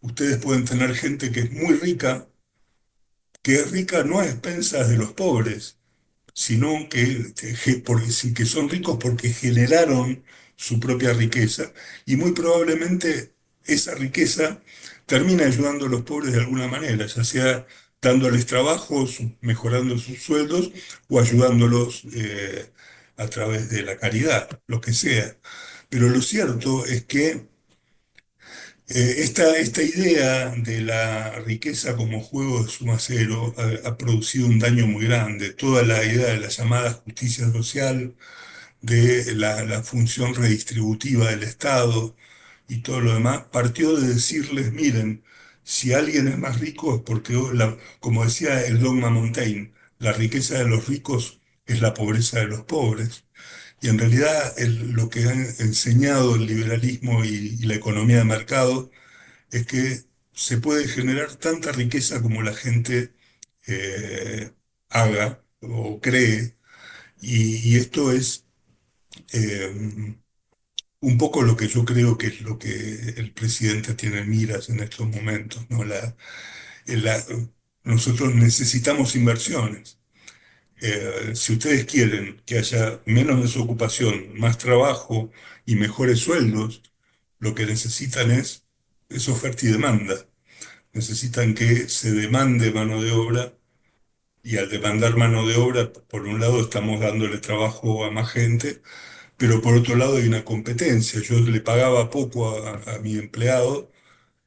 ustedes pueden tener gente que es rica no a expensas de los pobres, sino que son ricos porque generaron su propia riqueza y muy probablemente esa riqueza termina ayudando a los pobres de alguna manera, ya sea dándoles trabajo, mejorando sus sueldos o ayudándolos a través de la caridad, lo que sea. Pero lo cierto es que esta idea de la riqueza como juego de suma cero ha producido un daño muy grande. Toda la idea de la llamada justicia social, de la función redistributiva del Estado y todo lo demás, partió de decirles, miren, si alguien es más rico es porque, como decía el dogma Montaigne, la riqueza de los ricos es la pobreza de los pobres. Y en realidad lo que han enseñado el liberalismo y la economía de mercado es que se puede generar tanta riqueza como la gente haga o cree, y esto es eh, un poco lo que yo creo que es lo que el presidente tiene en miras en estos momentos, ¿no? La- nosotros necesitamos inversiones. Si ustedes quieren que haya menos desocupación, más trabajo y mejores sueldos, lo que necesitan es oferta y demanda. Necesitan que se demande mano de obra y al demandar mano de obra, por un lado estamos dándole trabajo a más gente, pero por otro lado hay una competencia. Yo le pagaba poco a mi empleado,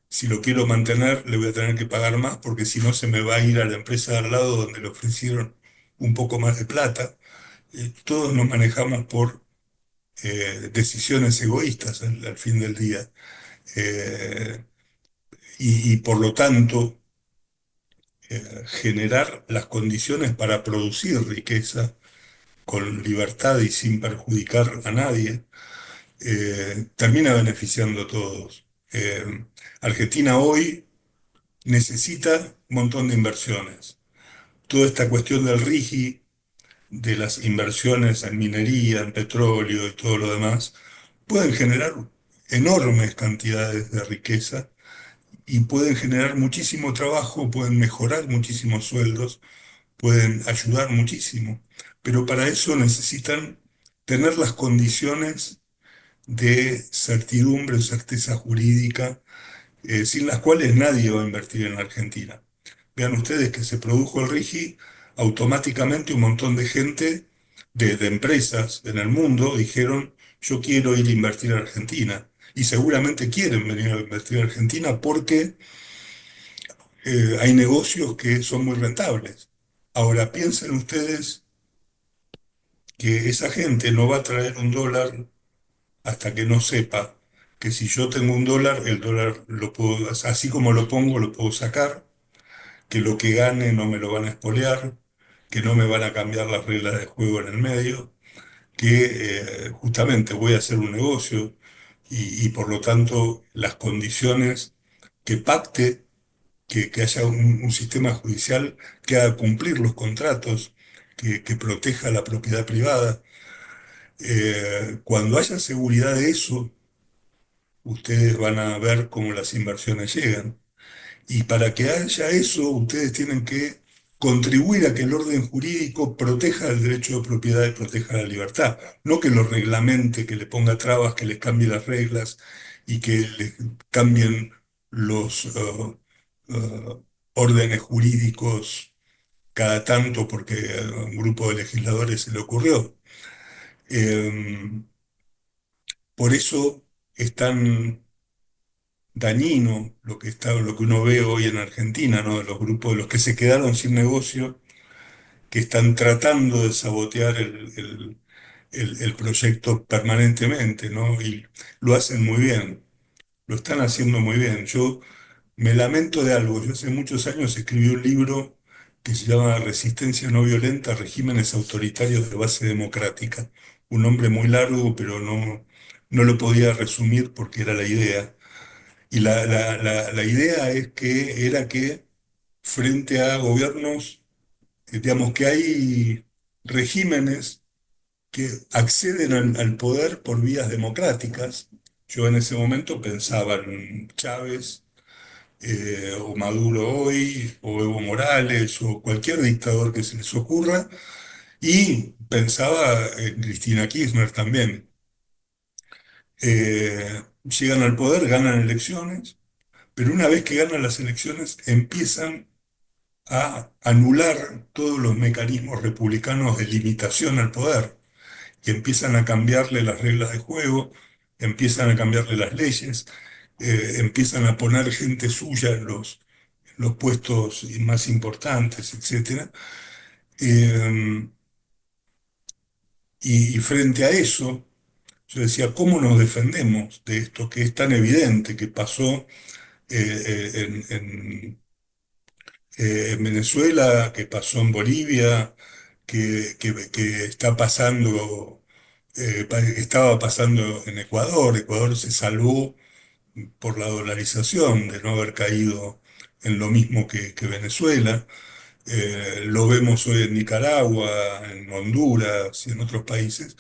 si lo quiero mantener le voy a tener que pagar más porque si no se me va a ir a la empresa de al lado donde le ofrecieron un poco más de plata. Todos nos manejamos por decisiones egoístas al fin del día. Eh, y por lo tanto generar las condiciones para producir riqueza con libertad y sin perjudicar a nadie, termina beneficiando a todos. Argentina hoy necesita un montón de inversiones. Toda esta cuestión del RIGI, de las inversiones en minería, en petróleo y todo lo demás, pueden generar enormes cantidades de riqueza y pueden generar muchísimo trabajo, pueden mejorar muchísimos sueldos, pueden ayudar muchísimo. Pero para eso necesitan tener las condiciones de certidumbre o certeza jurídica, sin las cuales nadie va a invertir en la Argentina. Vean ustedes que se produjo el RIGI, automáticamente un montón de gente, de empresas en el mundo, dijeron, yo quiero ir a invertir a Argentina. Y seguramente quieren venir a invertir a Argentina porque hay negocios que son muy rentables. Ahora, piensen ustedes que esa gente no va a traer un dólar hasta que no sepa que si yo tengo un dólar, el dólar lo puedo, así como lo pongo, lo puedo sacar, que lo que gane no me lo van a expoliar, que no me van a cambiar las reglas de juego en el medio, que justamente voy a hacer un negocio y por lo tanto las condiciones que pacte, que haya un sistema judicial que haga cumplir los contratos, que proteja la propiedad privada. Cuando haya seguridad de eso, ustedes van a ver cómo las inversiones llegan. Y para que haya eso, ustedes tienen que contribuir a que el orden jurídico proteja el derecho de propiedad y proteja la libertad. No que lo reglamente, que le ponga trabas, que les cambie las reglas y que les cambien los órdenes jurídicos cada tanto porque a un grupo de legisladores se le ocurrió. Eh, por eso es tan dañino lo que uno ve hoy en Argentina, ¿no? De los grupos, de los que se quedaron sin negocio, que están tratando de sabotear el proyecto permanentemente, ¿no? Y lo hacen muy bien, lo están haciendo muy bien. Yo me lamento de algo. Yo hace muchos años escribí un libro que se llama Resistencia no violenta a regímenes autoritarios de base democrática. Un nombre muy largo, pero no lo podía resumir porque era la idea. Y la idea es que era que frente a gobiernos, digamos que hay regímenes que acceden al poder por vías democráticas. Yo en ese momento pensaba en Chávez, o Maduro hoy, o Evo Morales, o cualquier dictador que se les ocurra, y pensaba en Cristina Kirchner también. Llegan al poder, ganan elecciones, pero una vez que ganan las elecciones empiezan a anular todos los mecanismos republicanos de limitación al poder y empiezan a cambiarle las reglas de juego, empiezan a cambiarle las leyes, empiezan a poner gente suya en los puestos más importantes, etcétera. Eh, y frente a eso, yo decía, ¿cómo nos defendemos de esto que es tan evidente que pasó en Venezuela, que pasó en Bolivia, que está pasando, estaba pasando en Ecuador? Ecuador se salvó por la dolarización, de no haber caído en lo mismo que Venezuela. Lo vemos hoy en Nicaragua, en Honduras y en otros países.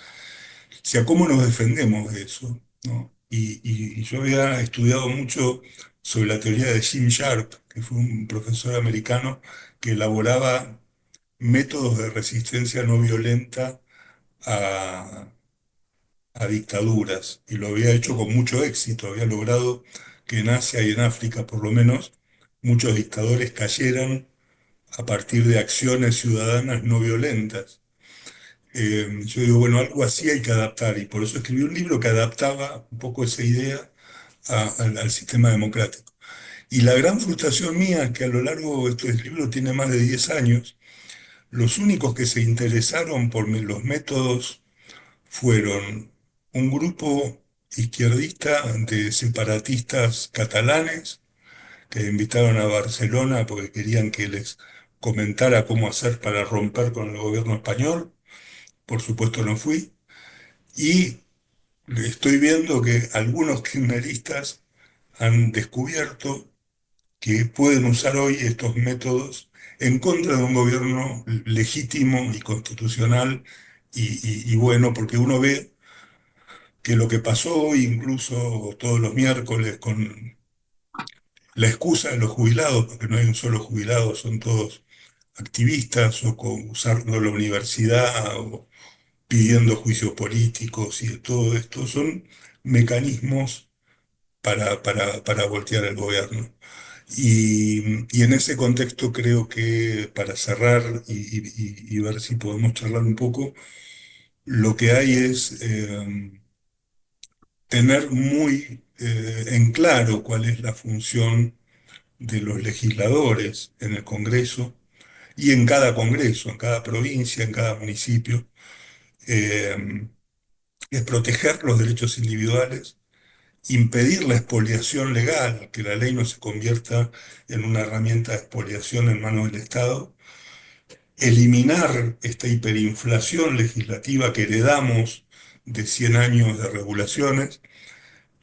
O sea, ¿cómo nos defendemos de eso? ¿No? Y yo había estudiado mucho sobre la teoría de Jim Sharp, que fue un profesor americano que elaboraba métodos de resistencia no violenta a, a dictaduras, y lo había hecho con mucho éxito. Había logrado que en Asia y en África, por lo menos, muchos dictadores cayeran a partir de acciones ciudadanas no violentas. Yo digo, bueno, algo así hay que adaptar, y por eso escribí un libro que adaptaba un poco esa idea al sistema democrático. Y la gran frustración mía es que a lo largo de este libro, tiene más de 10 años, los únicos que se interesaron por los métodos fueron un grupo izquierdista de separatistas catalanes que invitaron a Barcelona porque querían que les comentara cómo hacer para romper con el gobierno español. Por supuesto no fui. Y estoy viendo que algunos kirchneristas han descubierto que pueden usar hoy estos métodos en contra de un gobierno legítimo y constitucional y bueno, porque uno ve que lo que pasó hoy, incluso todos los miércoles, con la excusa de los jubilados, porque no hay un solo jubilado, son todos activistas o usando la universidad o pidiendo juicios políticos y todo esto, son mecanismos para voltear el gobierno. Y en ese contexto creo que para cerrar y ver si podemos charlar un poco, lo que hay es tener muy en claro cuál es la función de los legisladores en el Congreso y en cada Congreso, en cada provincia, en cada municipio, eh, es proteger los derechos individuales, impedir la expoliación legal, que la ley no se convierta en una herramienta de expoliación en manos del Estado, eliminar esta hiperinflación legislativa que heredamos de 100 años de regulaciones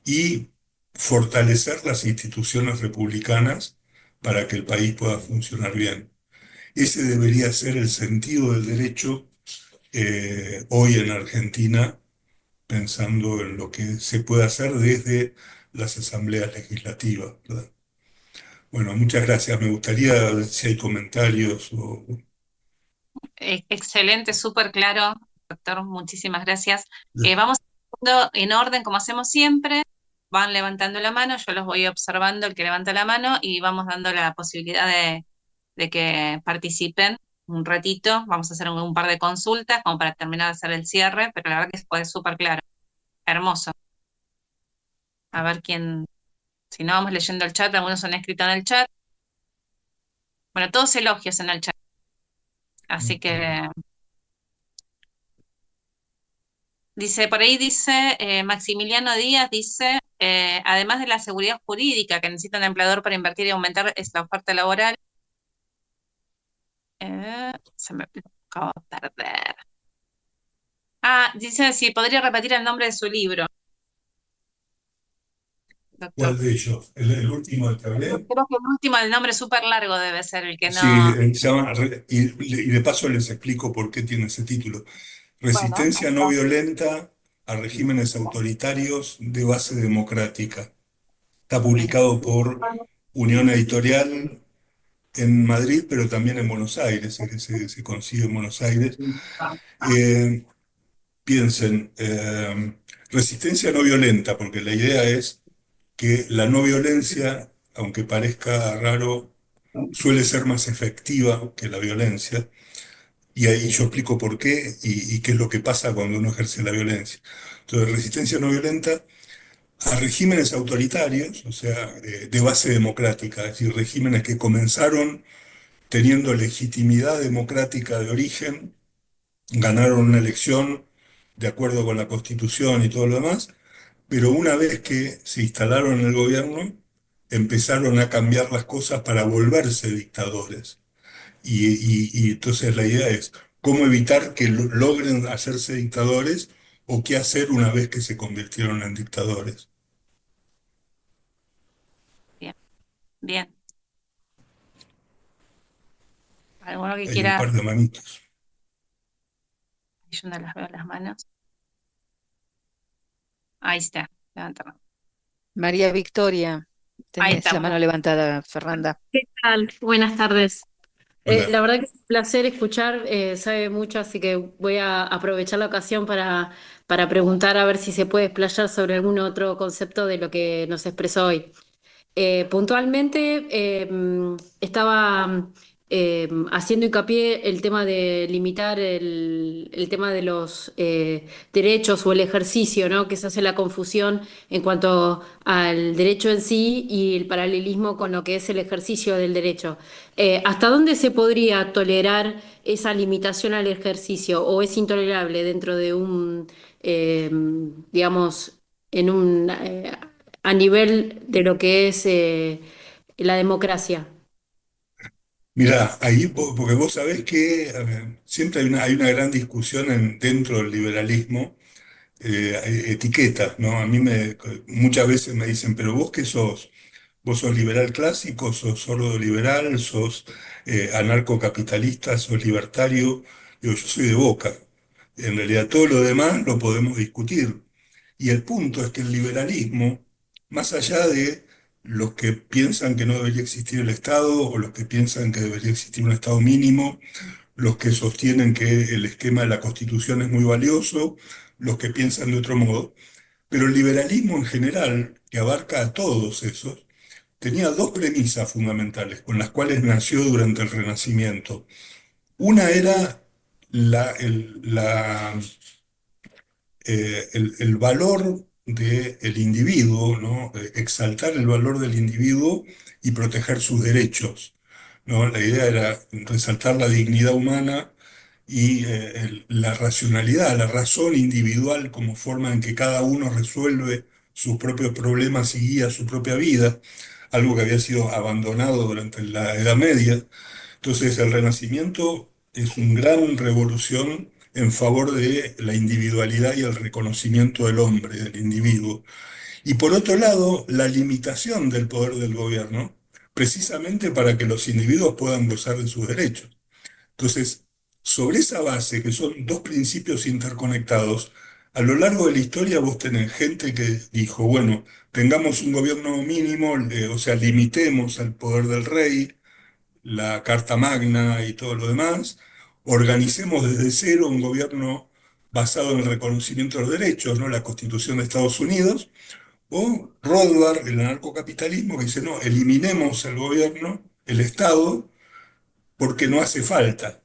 y fortalecer las instituciones republicanas para que el país pueda funcionar bien. Ese debería ser el sentido del derecho hoy en Argentina, pensando en lo que se puede hacer desde las asambleas legislativas, ¿verdad? Bueno, muchas gracias. Me gustaría ver si hay comentarios o... Excelente, súper claro, doctor, muchísimas gracias. Vamos haciendo en orden como hacemos siempre, van levantando la mano, yo los voy observando el que levanta la mano y vamos dando la posibilidad de que participen un ratito. Vamos a hacer un par de consultas como para terminar de hacer el cierre, pero la verdad que fue súper claro, hermoso. A ver quién, si no vamos leyendo el chat, algunos han escrito en el chat. Bueno, todos elogios en el chat, así que dice, por ahí dice, Maximiliano Díaz dice, además de la seguridad jurídica que necesita un empleador para invertir y aumentar es la oferta laboral, se me acabo de perder. Ah, dice si podría repetir el nombre de su libro, doctor. ¿Cuál de ellos? ¿El último del que hablé? Creo que el último, el nombre súper largo debe ser el que Sí, no. se llama, y de paso les explico por qué tiene ese título. Bueno, ahí Resistencia no está. violenta a regímenes autoritarios de base democrática. Está Bien. publicado por Unión Editorial en Madrid, pero también en Buenos Aires, es que se consigue en Buenos Aires. Eh, Piensen, resistencia no violenta, porque la idea es que la no violencia, aunque parezca raro, suele ser más efectiva que la violencia. Y ahí yo explico por qué y qué es lo que pasa cuando uno ejerce la violencia. Entonces, resistencia no violenta a regímenes autoritarios, o sea, de base democrática, es decir, regímenes que comenzaron teniendo legitimidad democrática de origen, ganaron una elección de acuerdo con la Constitución y todo lo demás, pero una vez que se instalaron en el gobierno, empezaron a cambiar las cosas para volverse dictadores. Y entonces la idea es cómo evitar que logren hacerse dictadores o qué hacer una vez que se convirtieron en dictadores. Bien, bien. ¿Alguno que Hay un quiera? par de manitos. Yo no las veo las manos. Ahí está, levantaron. María Victoria, Ahí tenés la estamos. mano levantada, Fernanda. ¿Qué tal? Buenas tardes. Hola. La verdad que es un placer escuchar, sabe mucho, así que voy a aprovechar la ocasión para preguntar a ver si se puede explayar sobre algún otro concepto de lo que nos expresó hoy. Puntualmente estaba haciendo hincapié el tema de limitar el tema de los derechos o el ejercicio, ¿no? Que se hace la confusión en cuanto al derecho en sí y el paralelismo con lo que es el ejercicio del derecho. ¿Hasta dónde se podría tolerar esa limitación al ejercicio o es intolerable dentro de un, digamos, en un a nivel de lo que es la democracia. Mirá, ahí, porque vos sabés que siempre hay una gran discusión dentro del liberalismo, hay etiquetas, ¿no? Muchas veces me dicen, pero vos qué sos? ¿Vos sos liberal clásico? ¿Sos sordo liberal? ¿Sos anarcocapitalista? ¿Sos libertario? Digo, yo soy de Boca. En realidad todo lo demás lo podemos discutir. Y el punto es que el liberalismo, más allá de los que piensan que no debería existir el Estado o los que piensan que debería existir un Estado mínimo, los que sostienen que el esquema de la Constitución es muy valioso, los que piensan de otro modo, pero el liberalismo en general, que abarca a todos esos, tenía dos premisas fundamentales con las cuales nació durante el Renacimiento. Una era la, el, la el valor del individuo, ¿no? Exaltar el valor del individuo y proteger sus derechos, ¿no? La idea era resaltar la dignidad humana y la racionalidad, la razón individual como forma en que cada uno resuelve sus propios problemas y guía su propia vida, algo que había sido abandonado durante la Edad Media. Entonces, el Renacimiento es una gran revolución en favor de la individualidad y el reconocimiento del hombre, del individuo. Y por otro lado, la limitación del poder del gobierno, precisamente para que los individuos puedan gozar de sus derechos. Entonces, sobre esa base, que son dos principios interconectados, a lo largo de la historia vos tenés gente que dijo, bueno, tengamos un gobierno mínimo, o sea, limitemos al poder del rey, la Carta Magna y todo lo demás, organicemos desde cero un gobierno basado en el reconocimiento de los derechos, ¿no? La Constitución de Estados Unidos, o Rothbard, el anarcocapitalismo, que dice, no, eliminemos el gobierno, el Estado, porque no hace falta.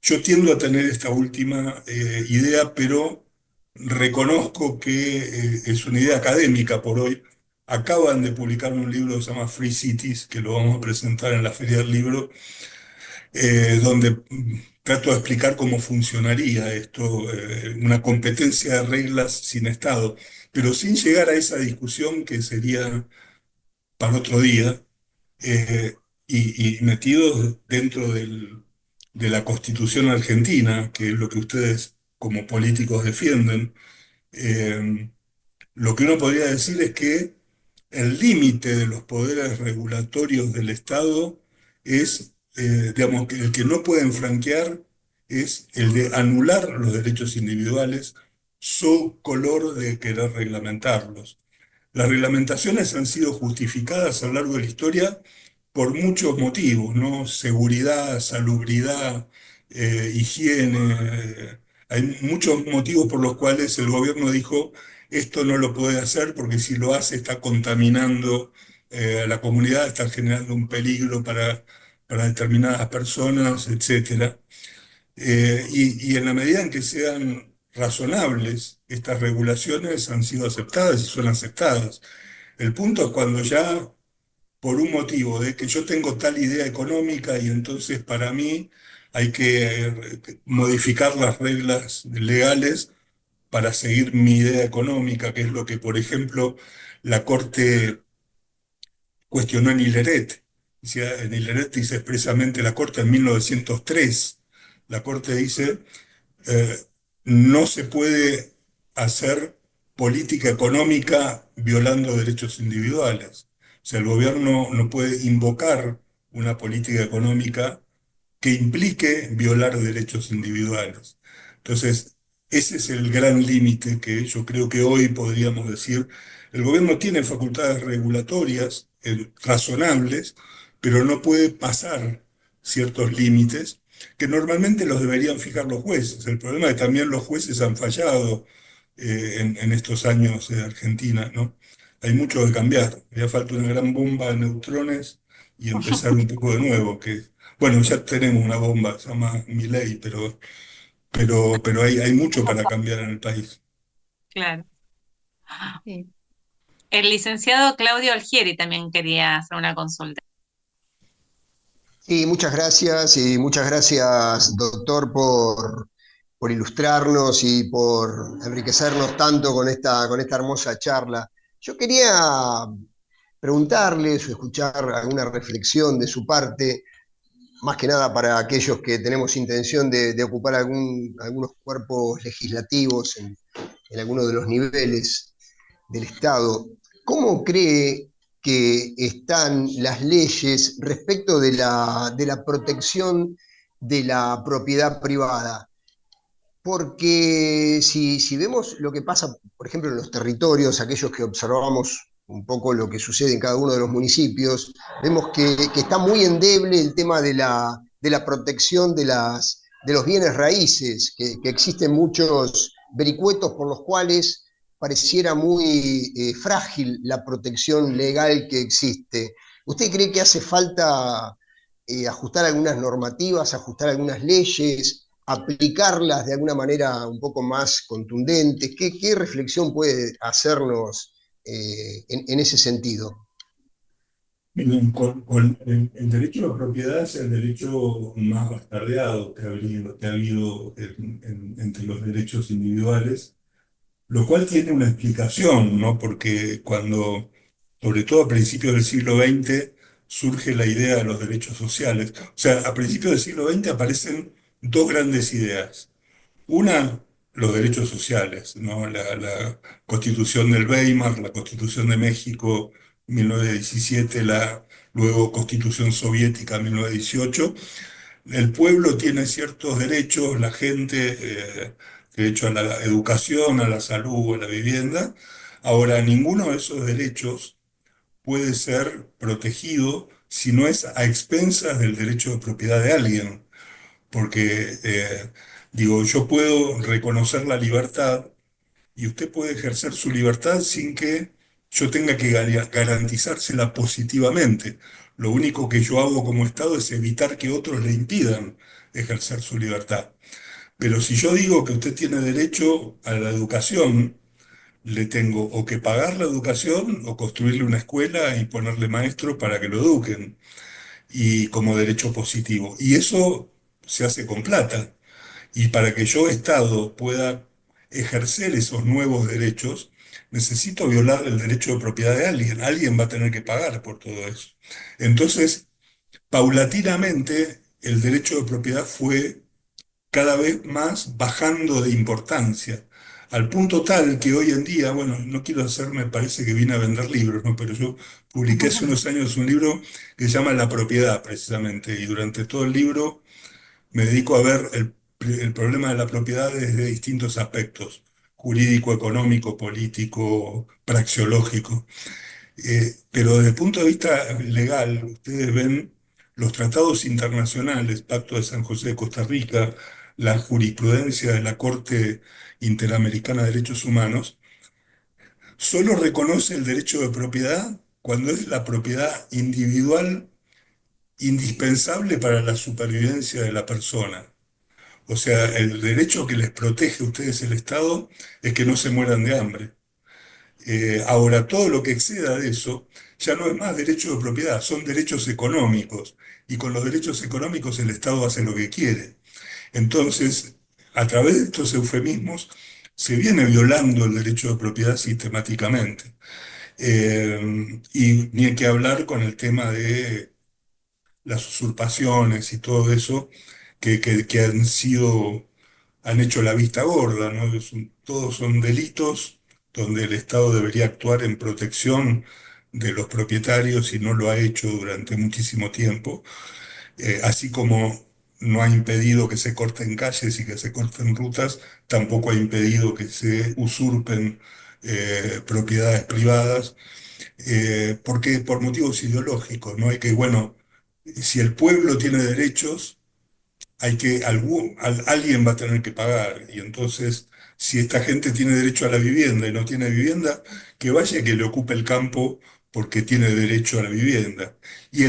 Yo tiendo a tener esta última idea, pero reconozco que es una idea académica por hoy. Acaban de publicar un libro que se llama Free Cities, que lo vamos a presentar en la Feria del Libro, donde trato de explicar cómo funcionaría esto, una competencia de reglas sin Estado, pero sin llegar a esa discusión que sería para otro día, eh, y metidos dentro de la Constitución argentina, que es lo que ustedes como políticos defienden. eh, lo que uno podría decir es que el límite de los poderes regulatorios del Estado es, digamos, que el que no pueden franquear es el de anular los derechos individuales, so color de querer reglamentarlos. Las reglamentaciones han sido justificadas a lo largo de la historia por muchos motivos, ¿no? Seguridad, salubridad, higiene. Hay muchos motivos por los cuales el gobierno dijo, esto no lo puede hacer porque si lo hace está contaminando a la comunidad, está generando un peligro para determinadas personas, etcétera. Y en la medida en que sean razonables, estas regulaciones han sido aceptadas y son aceptadas. El punto es cuando ya, por un motivo de que yo tengo tal idea económica y entonces para mí hay que modificar las reglas legales para seguir mi idea económica, que es lo que, por ejemplo, la Corte cuestionó en Ileret. Decía, en Ileret dice expresamente la Corte en 1903, la Corte dice eh, no se puede hacer política económica violando derechos individuales. O sea, el gobierno no puede invocar una política económica que implique violar derechos individuales. Entonces, ese es el gran límite que yo creo que hoy podríamos decir, el gobierno tiene facultades regulatorias razonables, pero no puede pasar ciertos límites que normalmente los deberían fijar los jueces. El problema es que también los jueces han fallado en estos años de Argentina, ¿no? Hay mucho que cambiar. Haría falta una gran bomba de neutrones y empezar un poco de nuevo, que bueno, ya tenemos una bomba, se llama Milei, pero hay mucho para cambiar en el país. Claro. Sí. El licenciado Claudio Algieri también quería hacer una consulta. Sí, muchas gracias, doctor, por ilustrarnos y por enriquecernos tanto con esta hermosa charla. Yo quería preguntarles o escuchar alguna reflexión de su parte, más que nada para aquellos que tenemos intención de ocupar algunos cuerpos legislativos en alguno de los niveles del Estado. ¿Cómo cree que están las leyes respecto de la protección de la propiedad privada? Porque si vemos lo que pasa, por ejemplo, en los territorios, aquellos que observamos un poco lo que sucede en cada uno de los municipios, vemos que está muy endeble el tema de la protección de los bienes raíces, que existen muchos vericuetos por los cuales pareciera muy frágil la protección legal que existe. ¿Usted cree que hace falta ajustar algunas normativas, ajustar algunas leyes, aplicarlas de alguna manera un poco más contundente? ¿Qué reflexión puede hacernos en ese sentido? Miren, el derecho de propiedad es el derecho más bastardeado que ha habido entre los derechos individuales, lo cual tiene una explicación, ¿no? Porque cuando, sobre todo a principios del siglo XX, surge la idea de los derechos sociales. O sea, a principios del siglo XX aparecen dos grandes ideas. Una, los derechos sociales, ¿no? La Constitución del Weimar, la Constitución de México 1917, la luego Constitución Soviética 1918. El pueblo tiene ciertos derechos, la gente, derecho a la educación, a la salud, a la vivienda. Ahora, ninguno de esos derechos puede ser protegido si no es a expensas del derecho de propiedad de alguien. Porque, digo, yo puedo reconocer la libertad y usted puede ejercer su libertad sin que yo tenga que garantizársela positivamente. Lo único que yo hago como Estado es evitar que otros le impidan ejercer su libertad. Pero si yo digo que usted tiene derecho a la educación, le tengo o que pagar la educación o construirle una escuela y ponerle maestros para que lo eduquen, y como derecho positivo. Y eso se hace con plata. Y para que yo, Estado, pueda ejercer esos nuevos derechos, necesito violar el derecho de propiedad de alguien. Alguien va a tener que pagar por todo eso. Entonces, paulatinamente, el derecho de propiedad fue cada vez más bajando de importancia, al punto tal que hoy en día, bueno, no quiero hacer, me parece que vine a vender libros, ¿no? Pero yo publiqué hace unos años un libro que se llama La propiedad, precisamente, y durante todo el libro me dedico a ver el problema de la propiedad desde distintos aspectos: jurídico, económico, político, praxeológico. Pero desde el punto de vista legal, ustedes ven los tratados internacionales, Pacto de San José de Costa Rica, la jurisprudencia de la Corte Interamericana de Derechos Humanos, solo reconoce el derecho de propiedad cuando es la propiedad individual indispensable para la supervivencia de la persona. O sea, el derecho que les protege a ustedes el Estado es que no se mueran de hambre. Ahora, todo lo que exceda de eso ya no es más derecho de propiedad, son derechos económicos. Y con los derechos económicos el Estado hace lo que quiere. Entonces, a través de estos eufemismos, se viene violando el derecho de propiedad sistemáticamente. Y ni hay que hablar con el tema de las usurpaciones y todo eso que han hecho la vista gorda, ¿no? Todos son delitos donde el Estado debería actuar en protección de los propietarios y no lo ha hecho durante muchísimo tiempo. Así como no ha impedido que se corten calles y que se corten rutas, tampoco ha impedido que se usurpen propiedades privadas, porque por motivos ideológicos, ¿no? Hay que, bueno, si el pueblo tiene derechos, alguien va a tener que pagar. Y entonces, si esta gente tiene derecho a la vivienda y no tiene vivienda, que vaya y que le ocupe el campo porque tiene derecho a la vivienda. Y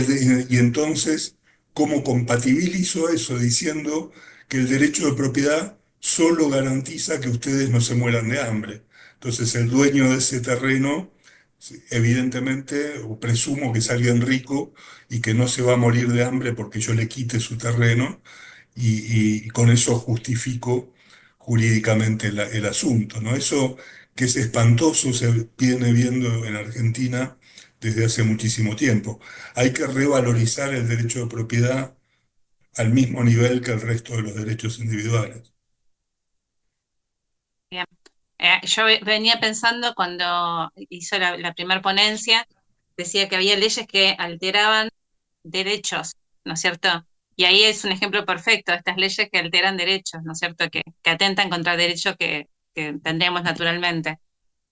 entonces, ¿cómo compatibilizo eso diciendo que el derecho de propiedad solo garantiza que ustedes no se mueran de hambre? Entonces, el dueño de ese terreno, evidentemente, o presumo que es alguien rico y que no se va a morir de hambre porque yo le quite su terreno, y con eso justifico jurídicamente el asunto, ¿no? Eso que es espantoso se viene viendo en Argentina desde hace muchísimo tiempo. Hay que revalorizar el derecho de propiedad al mismo nivel que el resto de los derechos individuales. Bien. Yo venía pensando cuando hizo la primera ponencia, decía que había leyes que alteraban derechos, ¿no es cierto? Y ahí es un ejemplo perfecto, estas leyes que alteran derechos, ¿no es cierto? Que atentan contra derechos que tendríamos naturalmente.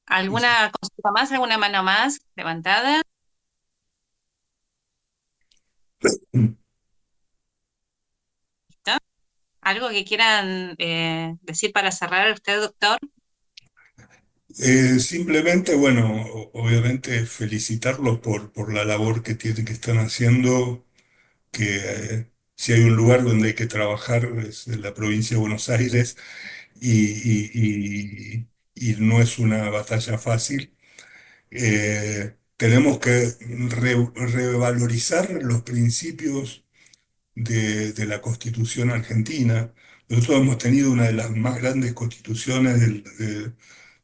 ¿Alguna consulta más, alguna mano más levantada? ¿Está? ¿Algo que quieran decir para cerrar usted, doctor? Simplemente, bueno, obviamente felicitarlos por la labor que tienen, que están haciendo, que si hay un lugar donde hay que trabajar es en la provincia de Buenos Aires y no es una batalla fácil. Tenemos que revalorizar los principios de la Constitución argentina. Nosotros hemos tenido una de las más grandes constituciones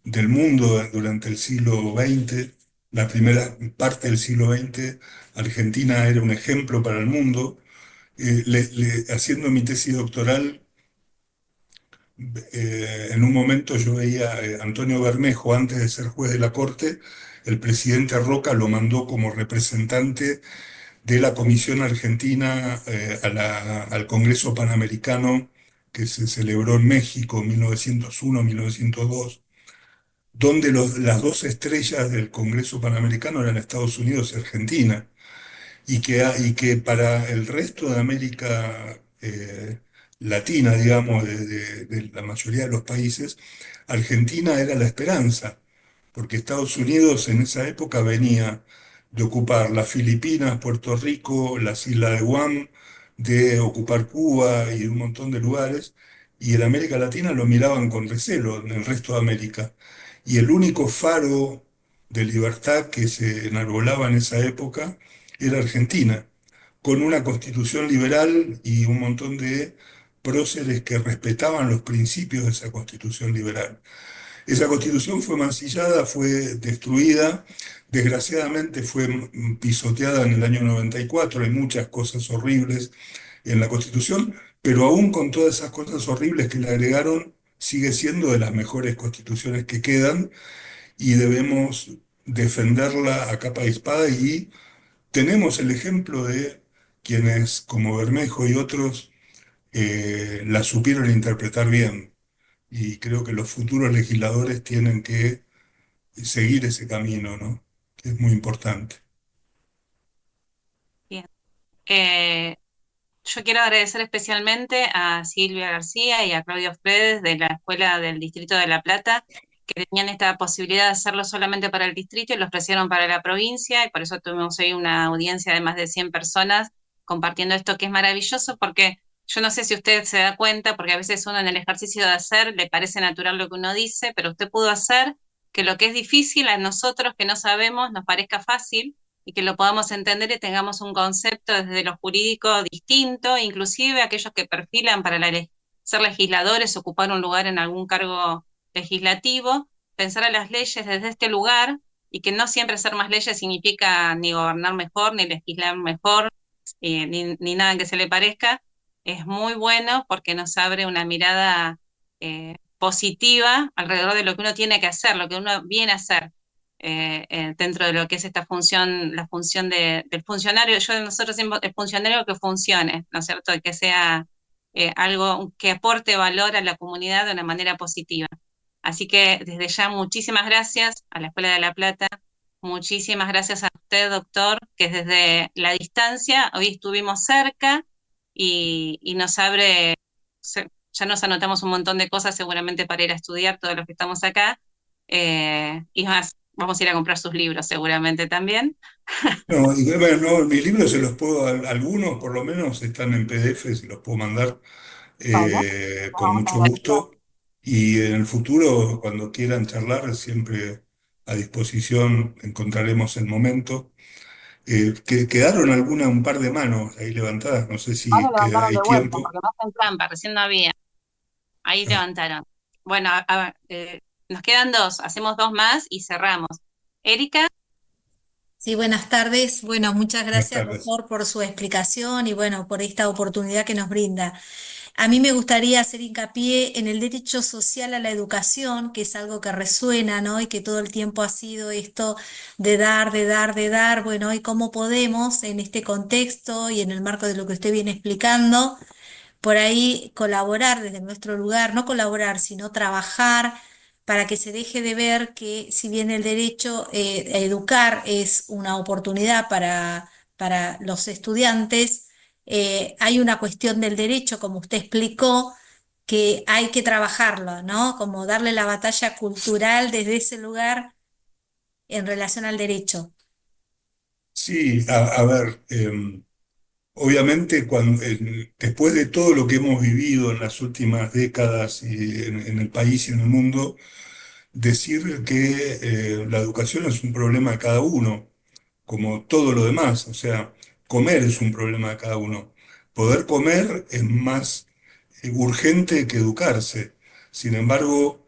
del mundo durante el siglo XX. La primera parte del siglo XX, Argentina era un ejemplo para el mundo. Haciendo mi tesis doctoral, en un momento yo veía a Antonio Bermejo, antes de ser juez de la Corte, el presidente Roca lo mandó como representante de la Comisión Argentina al Congreso Panamericano que se celebró en México en 1901-1902, donde las dos estrellas del Congreso Panamericano eran Estados Unidos y Argentina, y que para el resto de América Latina, digamos, de la mayoría de los países, Argentina era la esperanza, porque Estados Unidos en esa época venía de ocupar las Filipinas, Puerto Rico, las islas de Guam, de ocupar Cuba y un montón de lugares, y en América Latina lo miraban con recelo en el resto de América. Y el único faro de libertad que se enarbolaba en esa época era Argentina, con una constitución liberal y un montón de próceres que respetaban los principios de esa constitución liberal. Esa constitución fue mancillada, fue destruida, desgraciadamente fue pisoteada en el año 94, hay muchas cosas horribles en la constitución, pero aún con todas esas cosas horribles que le agregaron, sigue siendo de las mejores constituciones que quedan y debemos defenderla a capa y espada y tenemos el ejemplo de quienes, como Bermejo y otros, la supieron interpretar bien. Y creo que los futuros legisladores tienen que seguir ese camino, ¿no? Que es muy importante. Bien. Eh, yo quiero agradecer especialmente a Silvia García y a Claudio Fredes de la Escuela del Distrito de La Plata, que tenían esta posibilidad de hacerlo solamente para el distrito y lo ofrecieron para la provincia, y por eso tuvimos hoy una audiencia de más de 100 personas compartiendo esto que es maravilloso, porque yo no sé si usted se da cuenta, porque a veces uno en el ejercicio de hacer le parece natural lo que uno dice, pero usted pudo hacer que lo que es difícil a nosotros que no sabemos nos parezca fácil y que lo podamos entender y tengamos un concepto desde lo jurídico distinto, inclusive aquellos que perfilan para ser legisladores, ocupar un lugar en algún cargo legislativo, pensar a las leyes desde este lugar y que no siempre hacer más leyes significa ni gobernar mejor, ni legislar mejor, ni nada en que se le parezca, es muy bueno porque nos abre una mirada positiva alrededor de lo que uno tiene que hacer, lo que uno viene a hacer dentro de lo que es esta función, la función del funcionario. Nosotros decimos el funcionario que funcione, ¿no es cierto? Que sea algo que aporte valor a la comunidad de una manera positiva. Así que desde ya muchísimas gracias a la Escuela de La Plata, muchísimas gracias a usted, doctor, que desde la distancia hoy estuvimos cerca y nos abre, ya nos anotamos un montón de cosas seguramente para ir a estudiar todos los que estamos acá, y más, vamos a ir a comprar sus libros seguramente también. No, y bueno, no, mis libros se los puedo, algunos por lo menos están en PDF, se los puedo mandar Bueno, con vamos a mucho agradecer. gusto. Y en el futuro, cuando quieran charlar, siempre a disposición encontraremos el momento. Que quedaron un par de manos ahí levantadas, no sé Ahora si levantaron hay de vuelta, tiempo. porque no hacen trampa, recién no había. Ahí Ah, levantaron. Bueno, nos quedan dos, hacemos dos más y cerramos. Erika, Sí, buenas tardes. Bueno, muchas Buenas gracias, tardes. doctor, por su explicación y bueno, por esta oportunidad que nos brinda. A mí me gustaría hacer hincapié en el derecho social a la educación, que es algo que resuena, ¿no? Y que todo el tiempo ha sido esto de dar, de dar, de dar. Bueno, y cómo podemos en este contexto y en el marco de lo que usted viene explicando por ahí colaborar desde nuestro lugar, no colaborar, sino trabajar para que se deje de ver que si bien el derecho a educar es una oportunidad para los estudiantes, hay una cuestión del derecho, como usted explicó, que hay que trabajarlo, ¿no? Como darle la batalla cultural desde ese lugar en relación al derecho. Sí, a ver, obviamente después de todo lo que hemos vivido en las últimas décadas y en el país y en el mundo, decir que la educación es un problema de cada uno, como todo lo demás. O sea, comer es un problema de cada uno. Poder comer es más urgente que educarse. Sin embargo,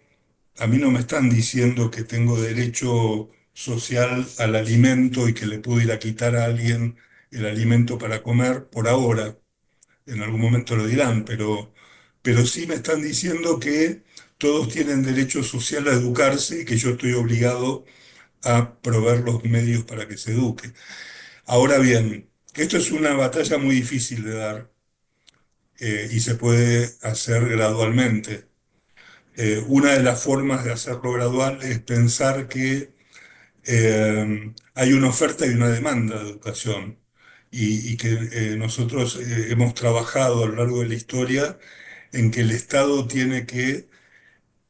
a mí no me están diciendo que tengo derecho social al alimento y que le puedo ir a quitar a alguien el alimento para comer por ahora. En algún momento lo dirán, pero sí me están diciendo que todos tienen derecho social a educarse y que yo estoy obligado a proveer los medios para que se eduque. Ahora bien, esto es una batalla muy difícil de dar, y se puede hacer gradualmente. Una de las formas de hacerlo gradual es pensar que hay una oferta y una demanda de educación y que nosotros hemos trabajado a lo largo de la historia en que el Estado tiene que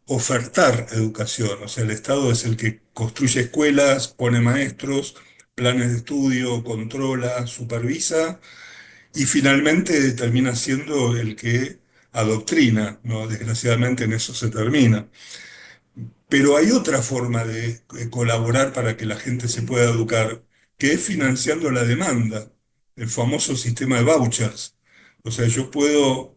ofertar educación. O sea, el Estado es el que construye escuelas, pone maestros, planes de estudio, controla, supervisa y finalmente termina siendo el que adoctrina, ¿no? Desgraciadamente en eso se termina. Pero hay otra forma de colaborar para que la gente se pueda educar, que es financiando la demanda, el famoso sistema de vouchers. O sea, yo puedo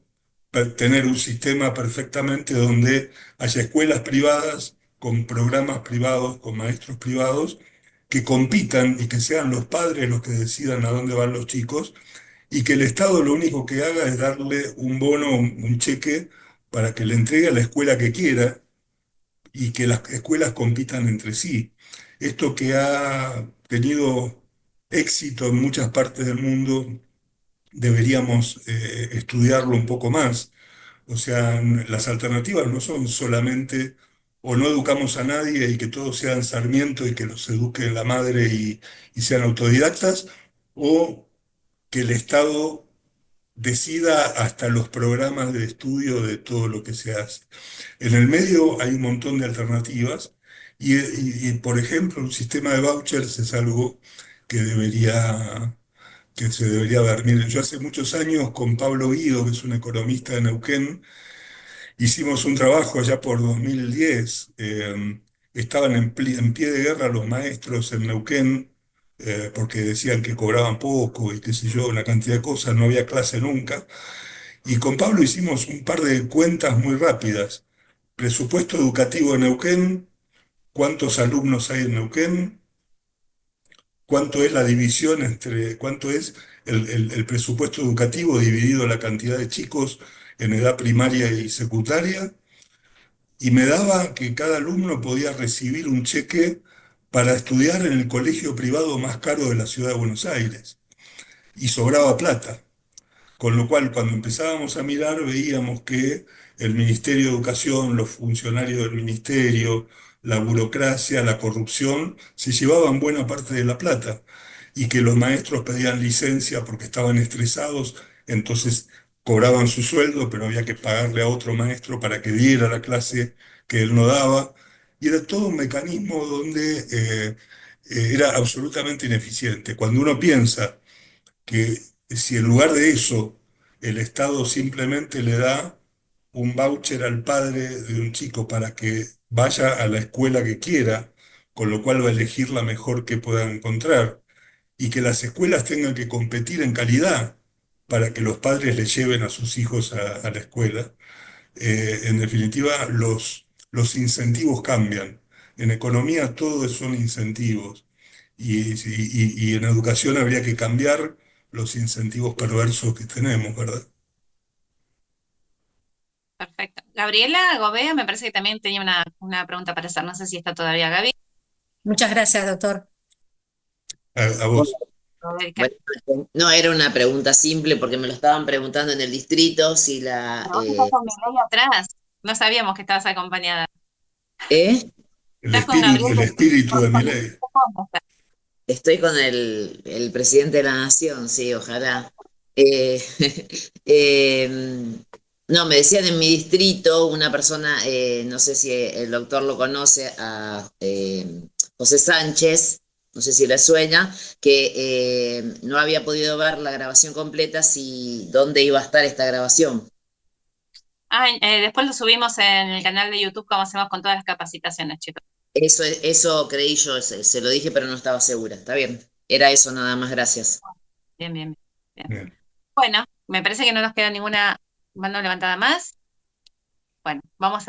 tener un sistema perfectamente donde haya escuelas privadas con programas privados, con maestros privados, que compitan y que sean los padres los que decidan a dónde van los chicos y que el Estado lo único que haga es darle un bono, un cheque para que le entregue a la escuela que quiera y que las escuelas compitan entre sí. Esto que ha tenido éxito en muchas partes del mundo, deberíamos estudiarlo un poco más. O sea, las alternativas no son solamente o no educamos a nadie y que todos sean Sarmiento y que los eduque la madre y sean autodidactas, o que el Estado decida hasta los programas de estudio de todo lo que se hace. En el medio hay un montón de alternativas por ejemplo, un sistema de vouchers es algo que que se debería ver. Miren, yo hace muchos años con Pablo Guido, que es un economista de Neuquén, hicimos un trabajo allá por 2010. Estaban en pie de guerra los maestros en Neuquén, porque decían que cobraban poco y qué sé yo, una cantidad de cosas, no había clase nunca. Y con Pablo hicimos un par de cuentas muy rápidas. Presupuesto educativo en Neuquén, cuántos alumnos hay en Neuquén, cuánto es la división entre, cuánto es el presupuesto educativo dividido la cantidad de chicos en edad primaria y secundaria, y me daba que cada alumno podía recibir un cheque para estudiar en el colegio privado más caro de la ciudad de Buenos Aires, y sobraba plata. Con lo cual, cuando empezábamos a mirar, veíamos que el Ministerio de Educación, los funcionarios del ministerio, la burocracia, la corrupción, se llevaban buena parte de la plata y que los maestros pedían licencia porque estaban estresados, entonces cobraban su sueldo, pero había que pagarle a otro maestro para que diera la clase que él no daba. Y era todo un mecanismo donde era absolutamente ineficiente. Cuando uno piensa que si en lugar de eso el Estado simplemente le da un voucher al padre de un chico para que vaya a la escuela que quiera, con lo cual va a elegir la mejor que pueda encontrar, y que las escuelas tengan que competir en calidad para que los padres le lleven a sus hijos a la escuela, en definitiva los incentivos cambian. En economía todo son incentivos. y en educación habría que cambiar los incentivos perversos que tenemos, ¿verdad? Perfecto. Gabriela Gobea me parece que también tenía una pregunta para hacer. No sé si está todavía Gaby. Muchas gracias, doctor. A vos. Erika. Bueno, no era una pregunta simple porque me lo estaban preguntando en el distrito si la... Pero vos estás con Milei atrás. No sabíamos que estabas acompañada. ¿eh? Estás con Gabriel. El espíritu de Milei. Estoy con el presidente de la nación, sí, ojalá. Eh, no, me decían en mi distrito una persona, no sé si el doctor lo conoce, a José Sánchez, no sé si le suena, que no había podido ver la grabación completa, si dónde iba a estar esta grabación. Después lo subimos en el canal de YouTube, como hacemos con todas las capacitaciones, chicos. Eso creí yo, se lo dije, pero no estaba segura. Está bien. Era eso nada más, gracias. Bien, bien, bien. Bien. Bueno, me parece que no nos queda ninguna mano levantada más. Bueno, vamos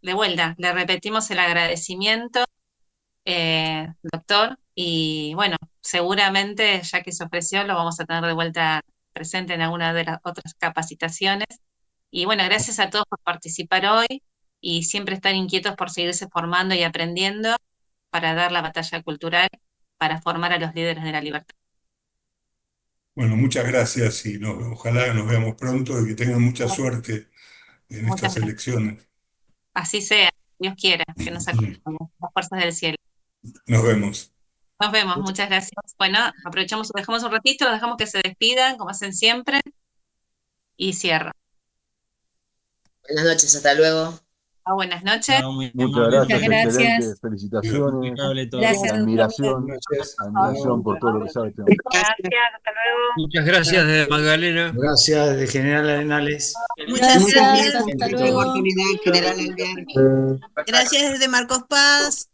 de vuelta. Le repetimos el agradecimiento, doctor, y bueno, seguramente ya que se ofreció, lo vamos a tener de vuelta presente en alguna de las otras capacitaciones. Y bueno, gracias a todos por participar hoy y siempre estar inquietos por seguirse formando y aprendiendo para dar la batalla cultural, para formar a los líderes de la libertad. Bueno, muchas gracias y ojalá nos veamos pronto y que tengan mucha suerte en Muchas estas gracias. elecciones. Así sea, Dios quiera, que nos acompañen las fuerzas del cielo. Nos vemos. Nos vemos, muchas gracias. Bueno, aprovechamos, dejamos un ratito, los dejamos que se despidan, como hacen siempre, y cierro. Buenas noches, hasta luego. Buenas noches. Chao, muy Muchas amable. Muchas gracias, excelente, gracias. felicitaciones, Impecable todo. Gracias, doctor. admiración por todo lo que sabe este hombre. Gracias, hasta luego. Muchas gracias, de Magdalena. Gracias, de General Arenales. Muchas Gracias, gracias. hasta luego. General Alvear. Gracias desde Marcos Paz.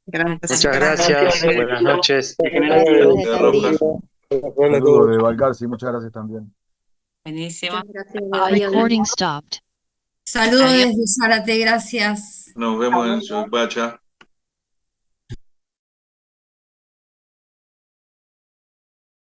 Muchas gracias. Buenas noches. Saludos de Balcarce, muchas gracias también. Buenísimo. Muchas gracias, Gabriela. Recording stopped. Saludos Adiós. desde Zárate, gracias. Nos vemos en Suipacha.